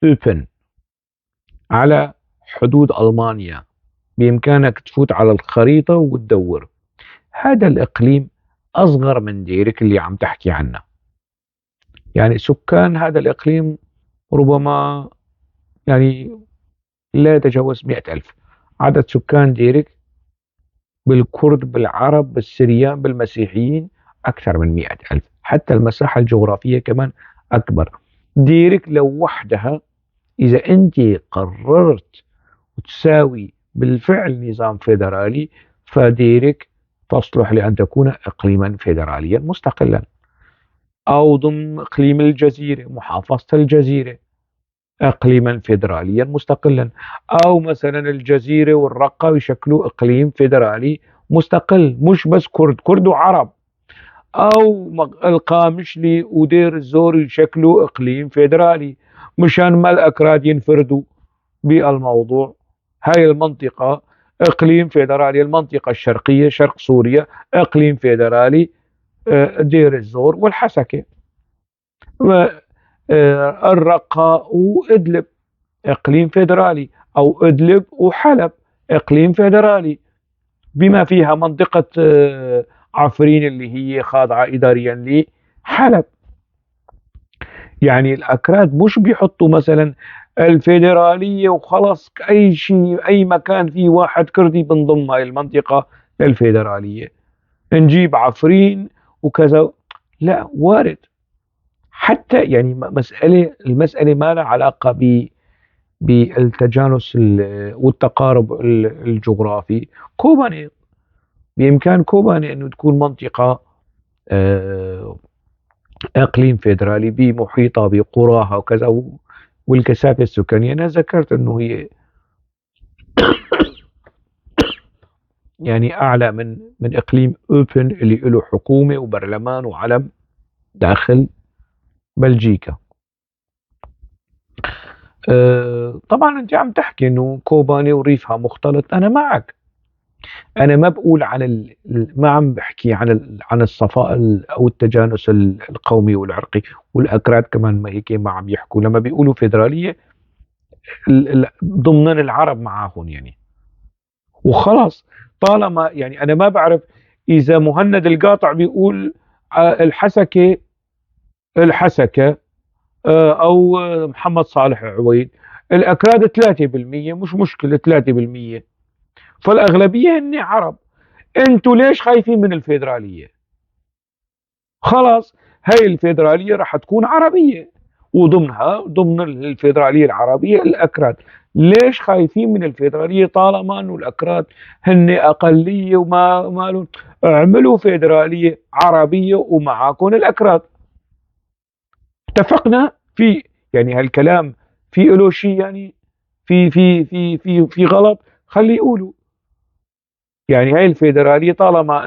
أوبن على حدود ألمانيا، بإمكانك تفوت على الخريطة وتدور. هذا الإقليم أصغر من ديرك اللي عم تحكي عنه. يعني سكان هذا الإقليم ربما يعني لا يتجاوز 100,000. عدد سكان ديرك بالكرد بالعرب بالسريان بالمسيحيين أكثر من 100,000. حتى المساحة الجغرافية كمان أكبر. ديرك لو وحدها، إذا أنت قررت وتساوي بالفعل نظام فيدرالي، فديرك تصلح لأن تكون إقليما فيدراليا مستقلا، أو ضمن إقليم الجزيرة، محافظة الجزيرة، إقليما فيدراليا مستقلا. أو مثلا الجزيرة والرقة يشكلوا إقليم فيدرالي مستقل، مش بس كرد وعرب. أو القامشلي ودير الزور يشكلوا إقليم فيدرالي، مشان ما الأكراد ينفردوا بالموضوع. هاي المنطقة إقليم فيدرالي. المنطقة الشرقية شرق سوريا إقليم فيدرالي، دير الزور والحسكة، الرقة وإدلب إقليم فيدرالي، أو إدلب وحلب إقليم فيدرالي، بما فيها منطقة عفرين اللي هي خاضعة إداريا لحلب. يعني الأكراد مش بيحطوا مثلا الفيدرالية وخلص أي شيء، أي مكان فيه واحد كردي بنضم هاي المنطقة للفيدرالية، نجيب عفرين وكذا. لا، وارد. حتى يعني المسألة ما لها علاقة بالتجانس والتقارب الجغرافي. كوباني، بإمكان كوباني أنه تكون منطقة آه، إقليم فيدرالي بمحيطة بقراها وكذا، والكثافة السكانية أنا ذكرت أنه هي يعني أعلى من إقليم أوبن اللي له حكومة وبرلمان وعلم داخل بلجيكا. طبعا أنت عم تحكي أنه كوباني وريفها مختلط، أنا معك. أنا ما بقول عن ما عم بحكي عن الصفاء أو التجانس القومي والعرقي. والأكراد كمان ما هيك ما عم يحكوا لما بيقولوا فيدرالية ضمن العرب معاهم يعني، وخلاص. طالما يعني أنا ما بعرف إذا مهند القاطع بيقول الحسكة، الحسكة أو محمد صالح عويد، الأكراد 3%، مش مشكلة 3%، فالأغلبية هن عرب. انتوا ليش خايفين من الفيدرالية؟ خلاص، هاي الفيدرالية راح تكون عربية، وضمنها ضمن الفيدرالية العربية الأكراد. ليش خايفين من الفيدرالية طالما أنه الأكراد هن أقلية وما مالون؟ اعملوا فيدرالية عربية ومعاكم الأكراد. اتفقنا في، يعني هالكلام في له شيء يعني في غلط؟ خلي يقولوا. يعني هاي الفيدرالية طالما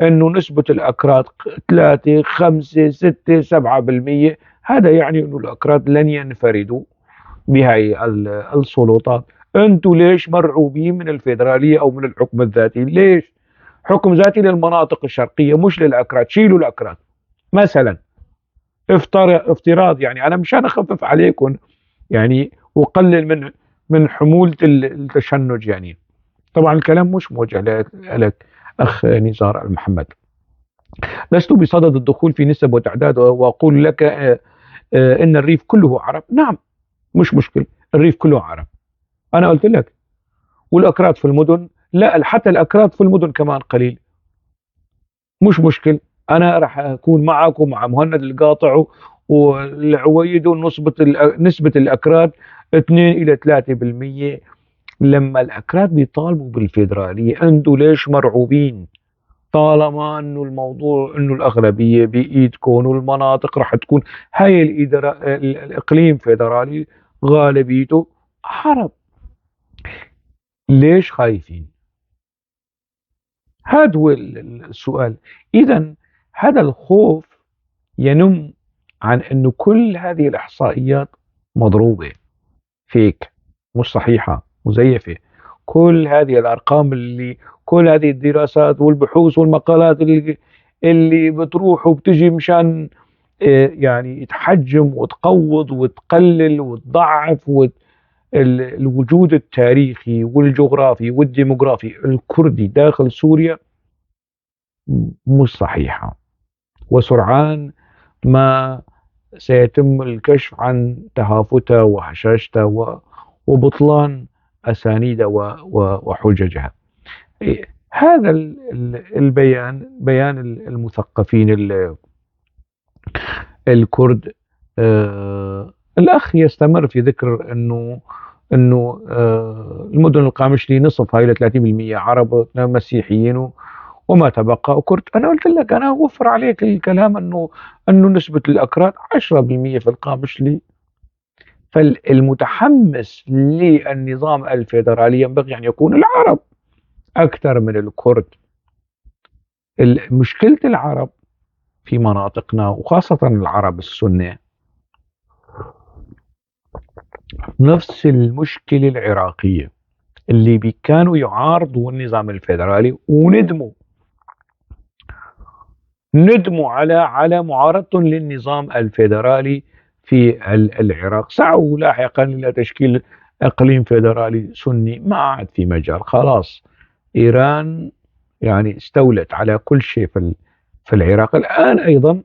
انه نسبة الاكراد 3 5 6 7%، هذا يعني انه الاكراد لن ينفردوا بهاي السلطات. انتوا ليش مرعوبين من الفيدرالية او من الحكم الذاتي؟ ليش؟ حكم ذاتي للمناطق الشرقية مش للاكراد. شيلوا الاكراد مثلا. افتراض يعني، انا مشان اخفف عليكم يعني، وقلل من حمولة التشنج يعني. طبعا الكلام مش موجه لك أخ نزار محمد. لست بصدد الدخول في نسب وتعداد وأقول لك إن الريف كله عرب. نعم، مش مشكل، الريف كله عرب، أنا قلت لك. والأكراد في المدن، لا، حتى الأكراد في المدن كمان قليل، مش مشكل. أنا راح أكون معك ومع مهند القاطع والعويد، نسبة الأكراد 2 إلى 3%. لما الأكراد بيطالبوا بالفيدرالية، أنتوا ليش مرعوبين؟ طالما انه الموضوع انه الاغلبيه بايدكم والمناطق راح تكون هاي الاقليم فيدرالي غالبيته عرب. ليش خايفين؟ هذا هو السؤال. اذا هذا الخوف ينم عن انه كل هذه الاحصائيات مضروبه، فيك، مش صحيحه، مزيفه. كل هذه الارقام كل هذه الدراسات والبحوث والمقالات اللي بتروح وبتجي مشان يعني تحجم وتقوض وتقلل وتضعف الوجود التاريخي والجغرافي والديموغرافي الكردي داخل سوريا، مش صحيحة. وسرعان ما سيتم الكشف عن تهافتها وهشاشتها وبطلان أسانيدها وحججها. هذا البيان، بيان المثقفين الكرد. الأخ يستمر في ذكر أنه المدن القامشلي نصف هاي 30% عرب مسيحيين وما تبقى كرد. أنا قلت لك، أنا أوفر عليك الكلام أنه نسبة الأكراد 10% في القامشلي. فالمتحمس للنظام الفيدرالي ينبغي أن يكون العرب أكثر من الكرد. مشكلة العرب في مناطقنا وخاصة العرب السنة نفس المشكلة العراقية، اللي كانوا يعارضوا النظام الفيدرالي ندموا على معارضتهم للنظام الفيدرالي في العراق. سعوا لاحقا إلى تشكيل إقليم فيدرالي سني، ما عاد في مجال، خلاص. إيران يعني استولت على كل شيء في العراق. الآن أيضا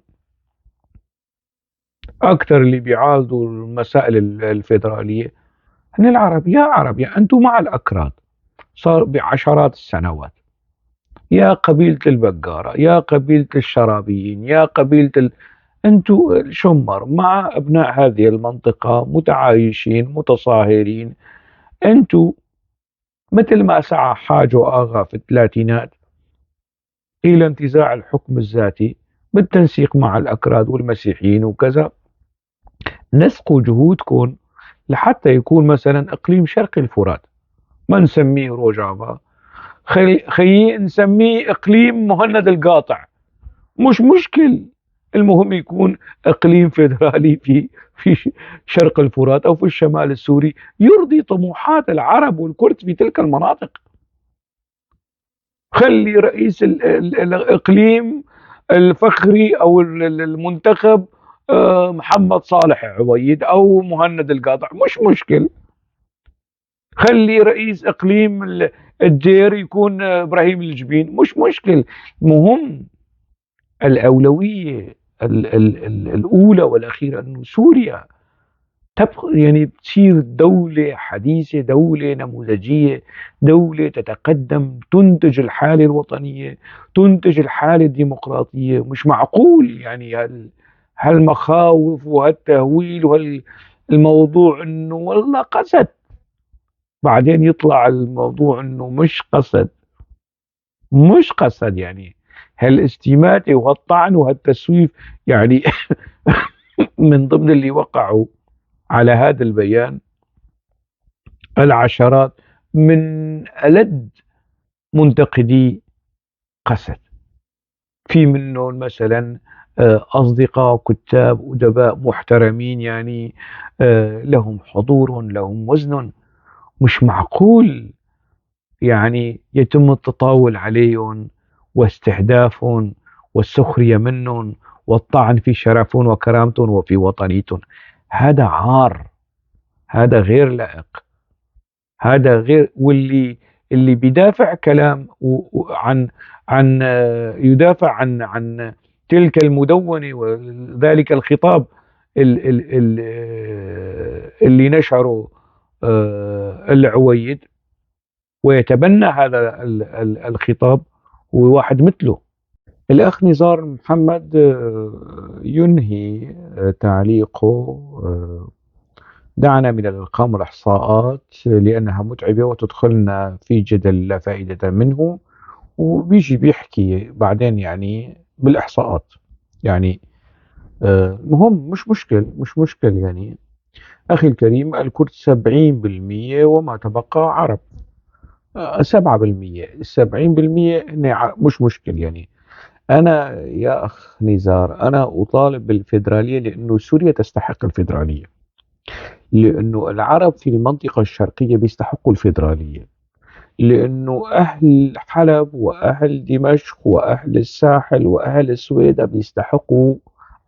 أكثر اللي بيعارضوا المسائل الفيدرالية هن العرب. يا عرب، يا أنتم مع الأكراد صار بعشرات السنوات، يا قبيلة البقارة، يا قبيلة الشرابيين، يا قبيلة أنتم الشمر مع أبناء هذه المنطقة متعايشين متصاهرين. أنتم مثل ما سعى حاج وآغا في الثلاثينات إلى انتزاع الحكم الذاتي بالتنسيق مع الأكراد والمسيحيين وكذا، نسقوا جهودكم لحتى يكون مثلا إقليم شرق الفرات، ما نسميه روجافا، خلي نسميه إقليم مهند القاطع، مش مشكل. المهم يكون إقليم فيدرالي في شرق الفرات أو في الشمال السوري، يرضي طموحات العرب والكرد في تلك المناطق. خلي رئيس الإقليم الفخري أو المنتخب محمد صالح عويد أو مهند القاطع، مش مشكل. خلي رئيس إقليم الدير يكون إبراهيم الجبين، مش مشكل. مهم الأولوية الأولى والأخيرة أنه سوريا يعني تصير دولة حديثة، دولة نموذجية، دولة تتقدم، تنتج الحالة الوطنية، تنتج الحالة الديمقراطية. مش معقول يعني هالمخاوف وهالتهويل وهالموضوع انه والله قسد، بعدين يطلع الموضوع انه مش قسد. مش قسد يعني، هالاستماتة وهالطعن وهالتسويف يعني. من ضمن اللي وقعوا على هذا البيان العشرات من ألد منتقدي قسد. في منهم مثلا أصدقاء كتاب أدباء محترمين يعني، لهم حضور لهم وزن. مش معقول يعني يتم التطاول عليهم واستهدافهم والسخرية منهم والطعن في شرفهم وكرامتهم وفي وطنيتهم. هذا عار، هذا غير لائق، هذا غير. اللي بيدافع كلام عن يدافع عن تلك المدونة وذلك الخطاب اللي نشره العويد، ويتبنى هذا الخطاب، وواحد مثله الأخ نزار محمد ينهي تعليقه: دعنا من الأرقام والإحصاءات لأنها متعبة وتدخلنا في جدل لا فائدة منه. وبيجي بيحكي بعدين يعني بالإحصاءات يعني. مهم، مش مشكل يعني. أخي الكريم، الكرد 70% وما تبقى عرب. 7%، 70% مش مشكل يعني. أنا يا أخ نزار، أنا أطالب بالفيدرالية لأنه سوريا تستحق الفيدرالية، لأنه العرب في المنطقة الشرقية بيستحقوا الفيدرالية، لأنه أهل حلب وأهل دمشق وأهل الساحل وأهل السويدة بيستحقوا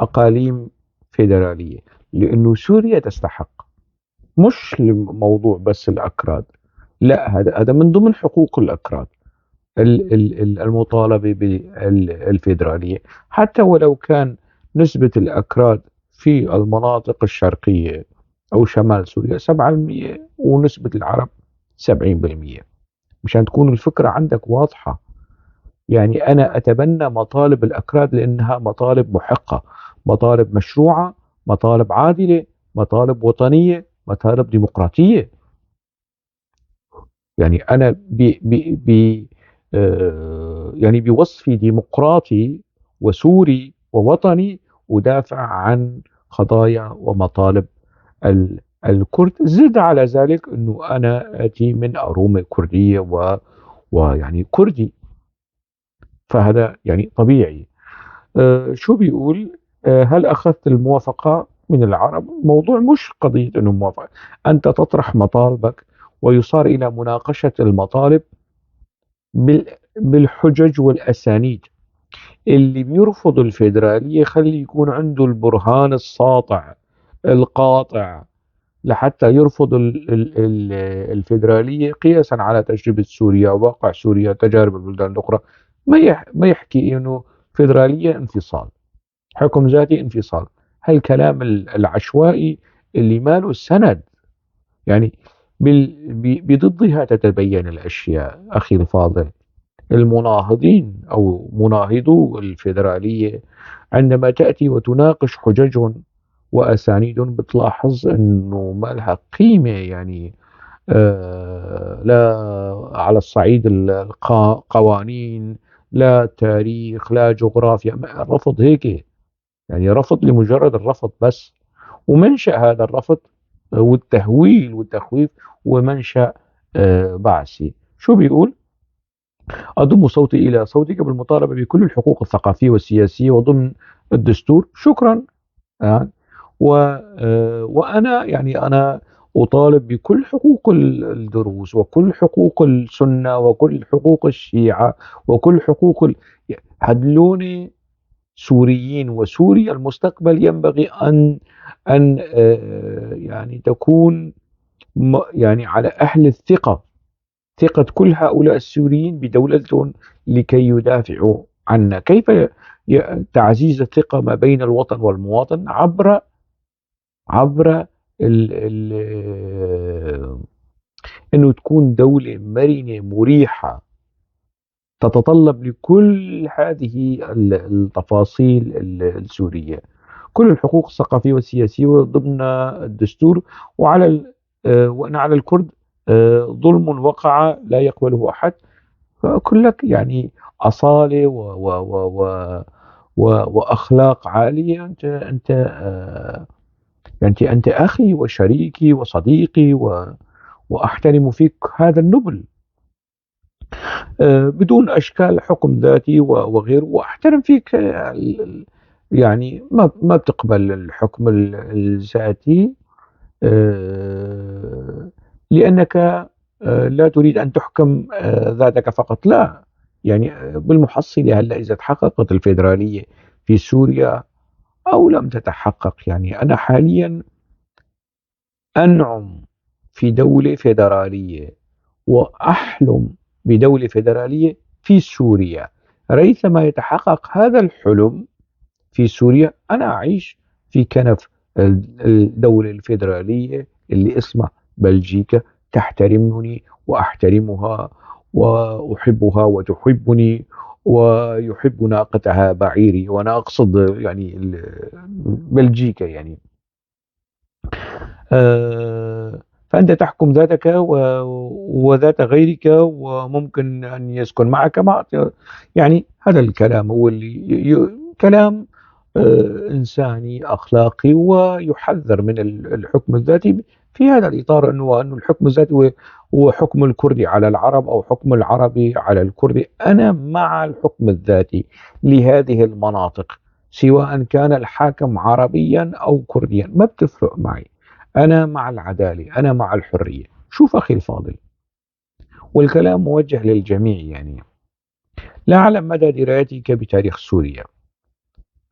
أقاليم فيدرالية، لأنه سوريا تستحق. مش الموضوع بس الأكراد، لا، هذا من ضمن حقوق الأكراد المطالبة بالفيدرالية. حتى ولو كان نسبة الأكراد في المناطق الشرقية أو شمال سوريا 7%، ونسبة العرب 70%، مشان تكون الفكرة عندك واضحة. يعني أنا أتبنى مطالب الأكراد لأنها مطالب محقة، مطالب مشروعة، مطالب عادلة، مطالب وطنية، مطالب ديمقراطية. يعني أنا يعني بوصفي ديمقراطي وسوري ووطني أدافع عن قضايا ومطالب الكرد. زد على ذلك أنه أنا أتي من أرومة كردية ويعني كردي، فهذا يعني طبيعي. شو بيقول؟ هل أخذت الموافقة من العرب؟ موضوع مش قضية أنه موافقة، أنت تطرح مطالبك ويصار إلى مناقشة المطالب بالحجج والأسانيد. اللي بيرفض الفيدرالية خلي يكون عنده البرهان الساطع القاطع لحتى يرفض الفيدرالية، قياسا على تجربة سوريا، واقع سوريا، تجارب البلدان الأخرى. ما يحكي إنه فيدرالية انفصال، حكم ذاتي انفصال. هالكلام العشوائي اللي ما له سند يعني. بضدها تتبين الأشياء أخي الفاضل. المناهضين أو مناهضو الفيدرالية عندما تأتي وتناقش حججهم وأسانيدهم بتلاحظ أنه ما لها قيمة يعني. لا على الصعيد القوانين، لا تاريخ، لا جغرافيا. الرفض هيك يعني، رفض لمجرد الرفض بس. ومنشأ هذا الرفض والتهويل والتخويف ومنشأ بعثي. شو بيقول؟ أضم صوتي إلى صوتك بالمطالبة بكل الحقوق الثقافية والسياسية وضمن الدستور. شكرا. آه. وأنا يعني أنا أطالب بكل حقوق الدروز وكل حقوق السنة وكل حقوق الشيعة وكل حقوق هدلوني سوريين. وسوريا المستقبل ينبغي أن يعني تكون يعني على أهل الثقة، ثقة كل هؤلاء السوريين بدولتهم لكي يدافعوا عنا. كيف تعزيز الثقة ما بين الوطن والمواطن؟ عبر ال ال انه تكون دولة مرنة مريحة، تتطلب لكل هذه التفاصيل السورية، كل الحقوق الثقافية والسياسية ضمن الدستور. وعلى وأن على الكرد ظلم وقع لا يقبله أحد. فكلك يعني أصالة وأخلاق عالية. أنت أخي وشريكي وصديقي وأحترم فيك هذا النبل، بدون أشكال حكم ذاتي وغيره. وأحترم فيك يعني ما بتقبل الحكم الذاتي، لأنك لا تريد أن تحكم ذاتك فقط، لا. يعني بالمحصلة هلا إذا تحققت الفيدرالية في سوريا أو لم تتحقق، يعني أنا حاليا أنعم في دولة فيدرالية وأحلم بدولة فيدرالية في سوريا. ريثما يتحقق هذا الحلم في سوريا أنا أعيش في كنف الدولة الفيدرالية اللي اسمها بلجيكا، تحترمني وأحترمها وأحبها وتحبني ويحب ناقتها بعيري، وأنا أقصد يعني بلجيكا يعني. فأنت تحكم ذاتك وذات غيرك، وممكن أن يسكن معك يعني هذا الكلام هو اللي كلام إنساني أخلاقي، ويحذر من الحكم الذاتي في هذا الإطار. أنه الحكم الذاتي هو حكم الكردي على العرب أو حكم العربي على الكردي. أنا مع الحكم الذاتي لهذه المناطق، سواء كان الحاكم عربيا أو كرديا ما بتفرق معي. أنا مع العدالة، أنا مع الحرية. شوف أخي الفاضل، والكلام موجه للجميع يعني، لا أعلم مدى درايتك بتاريخ سوريا،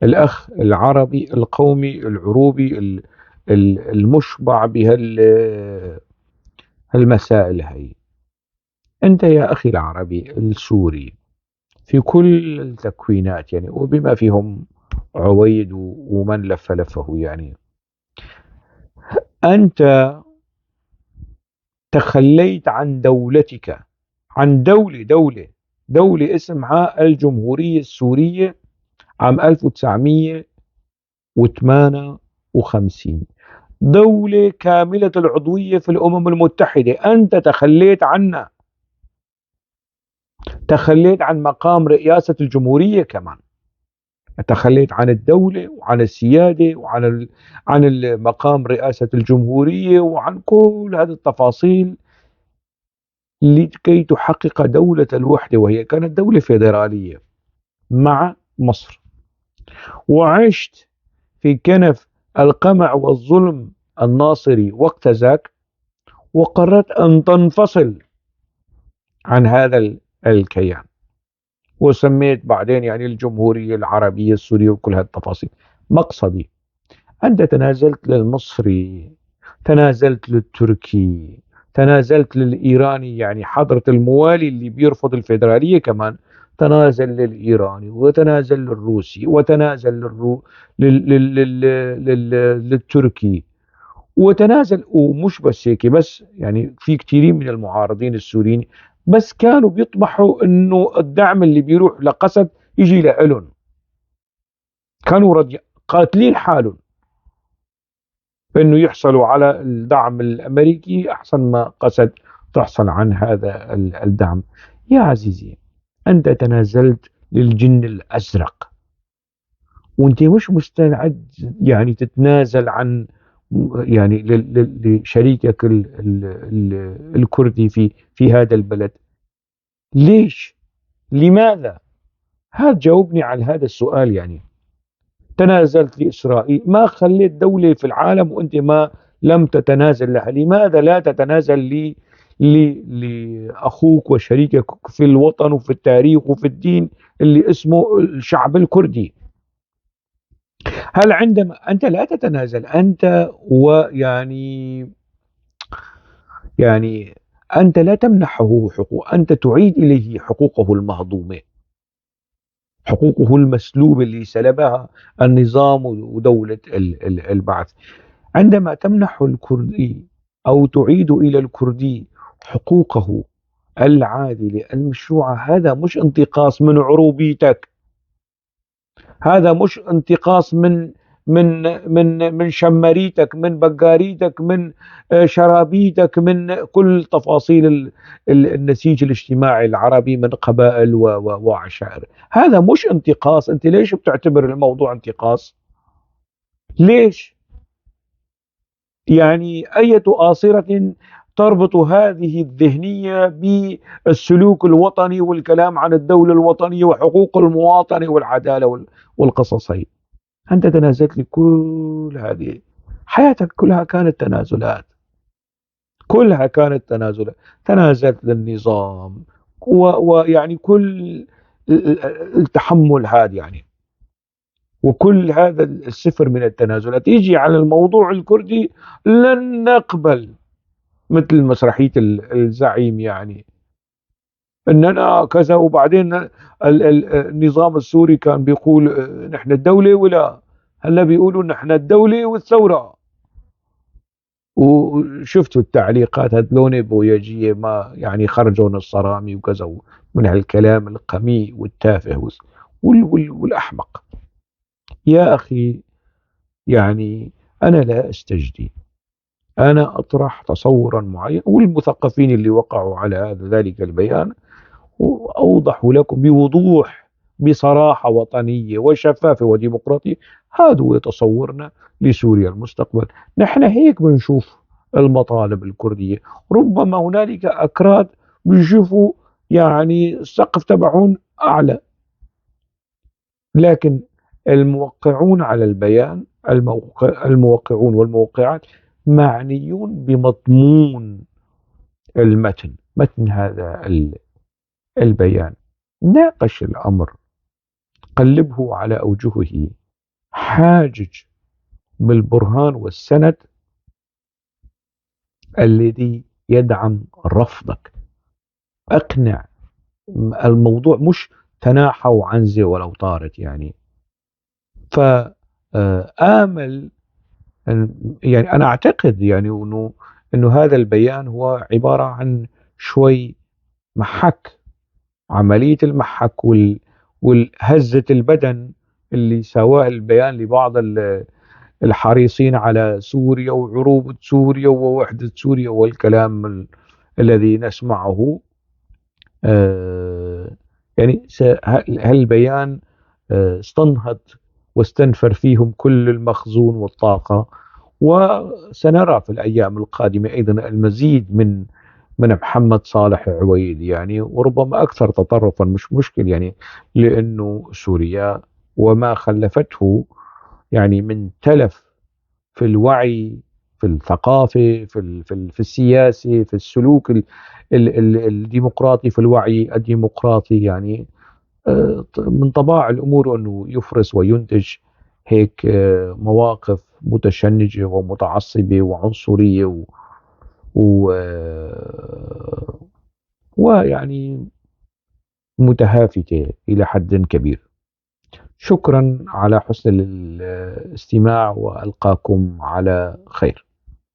الأخ العربي القومي العروبي المشبع بهالمسائل هاي. أنت يا أخي العربي السوري في كل التكوينات يعني، وبما فيهم عويد ومن لف لفه يعني، أنت تخليت عن دولتك، عن دولة اسمها الجمهورية السورية عام 1958، دولة كاملة العضوية في الأمم المتحدة. أنت تخليت عنها، تخليت عن مقام رئاسة الجمهورية كمان، تخليت عن الدولة وعن السيادة عن مقام رئاسة الجمهورية وعن كل هذه التفاصيل لكي تحقق دولة الوحدة، وهي كانت دولة فيدرالية مع مصر. وعشت في كنف القمع والظلم الناصري وقت ذاك، وقررت أن تنفصل عن هذا الكيان، وسميت بعدين يعني الجمهورية العربية السورية وكل هالتفاصيل. مقصدي أنت تنازلت للمصري، تنازلت للتركي، تنازلت للإيراني، يعني حضرة الموالي اللي بيرفض الفيدرالية كمان تنازل للإيراني، وتنازل للروسي، وتنازل للتركي، وتنازل. ومش بس هيك، بس يعني في كثيرين من المعارضين السوريين بس كانوا بيطمحوا انه الدعم اللي بيروح لقسد يجي لإلهم، كانوا قاتلين حالهم انه يحصلوا على الدعم الامريكي احسن ما قسد تحصل عن هذا الدعم. يا عزيزي، انت تنازلت للجن الازرق، وانت مش مستعد يعني تتنازل عن يعني لشريكك الكردي في هذا البلد. ليش؟ لماذا؟ هات جاوبني على هذا السؤال يعني. تنازلت لإسرائيل، ما خليت دولة في العالم وأنت ما لم تتنازل لها. لماذا لا تتنازل لأخوك وشريكك في الوطن وفي التاريخ وفي الدين اللي اسمه الشعب الكردي؟ هل عندما أنت لا تتنازل أنت يعني أنت لا تمنحه حقوق، أنت تعيد إليه حقوقه المهضومة، حقوقه المسلوبة اللي سلبها النظام ودولة البعث. عندما تمنح الكردي أو تعيد إلى الكردي حقوقه العادلة المشروعة، هذا مش انتقاص من عروبيتك، هذا مش انتقاص من شمريتك، من بقاريتك، من شرابيتك، من كل تفاصيل النسيج الاجتماعي العربي من قبائل وعشائر. هذا مش انتقاص. انت ليش بتعتبر الموضوع انتقاص؟ ليش؟ يعني أية آصرة تربط هذه الذهنية بالسلوك الوطني والكلام عن الدولة الوطنية وحقوق المواطن والعدالة والقصص هي؟ أنت تنازلت لي كل هذه، حياتك كلها كانت تنازلات، كلها كانت تنازلات. تنازلت للنظام ويعني كل التحمل هذا يعني، وكل هذا السفر من التنازلات يجي على الموضوع الكردي. لن نقبل، مثل مسرحية الزعيم يعني، اننا كذا. وبعدين النظام السوري كان بيقول نحن الدولة، ولا هلا بيقولوا نحن الدولة والثورة. وشفتوا التعليقات هذلون بويجية ما يعني خرجوا من الصرامي وكذا، من هالكلام القميء والتافه والأحمق. يا أخي يعني أنا لا أستجدي، أنا أطرح تصورا معين، والمثقفين اللي وقعوا على هذا ذلك البيان وأوضح لكم بوضوح بصراحة وطنية وشفافة وديمقراطية. هذا هو تصورنا لسوريا المستقبل. نحن هيك بنشوف المطالب الكردية. ربما هنالك أكراد بيشوفوا يعني السقف تبعهم أعلى، لكن الموقعون على البيان، الموقعون والموقعات معنيون بمضمون المتن، متن هذا البيان. ناقش الأمر، قلبه على أوجهه، حاجج بالبرهان والسند الذي يدعم رفضك، أقنع. الموضوع مش تناحى وعنزة ولو طارت يعني. فآمل يعني أنا أعتقد يعني أنه هذا البيان هو عبارة عن شوي محك، عملية المحك والهزة البدن اللي سواه البيان لبعض الحريصين على سوريا وعروبة سوريا ووحدة سوريا والكلام الذي نسمعه. يعني هالبيان استنهض واستنفر فيهم كل المخزون والطاقة. وسنرى في الأيام القادمة أيضا المزيد من محمد صالح عويد يعني، وربما أكثر تطرفا، مش مشكل يعني، لأنه سوريا وما خلفته يعني من تلف في الوعي، في الثقافة، في السياسة، في السلوك الديمقراطي، في الوعي الديمقراطي يعني. من طباع الأمور أنه يفرز وينتج هيك مواقف متشنجة ومتعصبة وعنصرية ويعني متهافتة إلى حد كبير. شكرا على حسن الاستماع، وألقاكم على خير.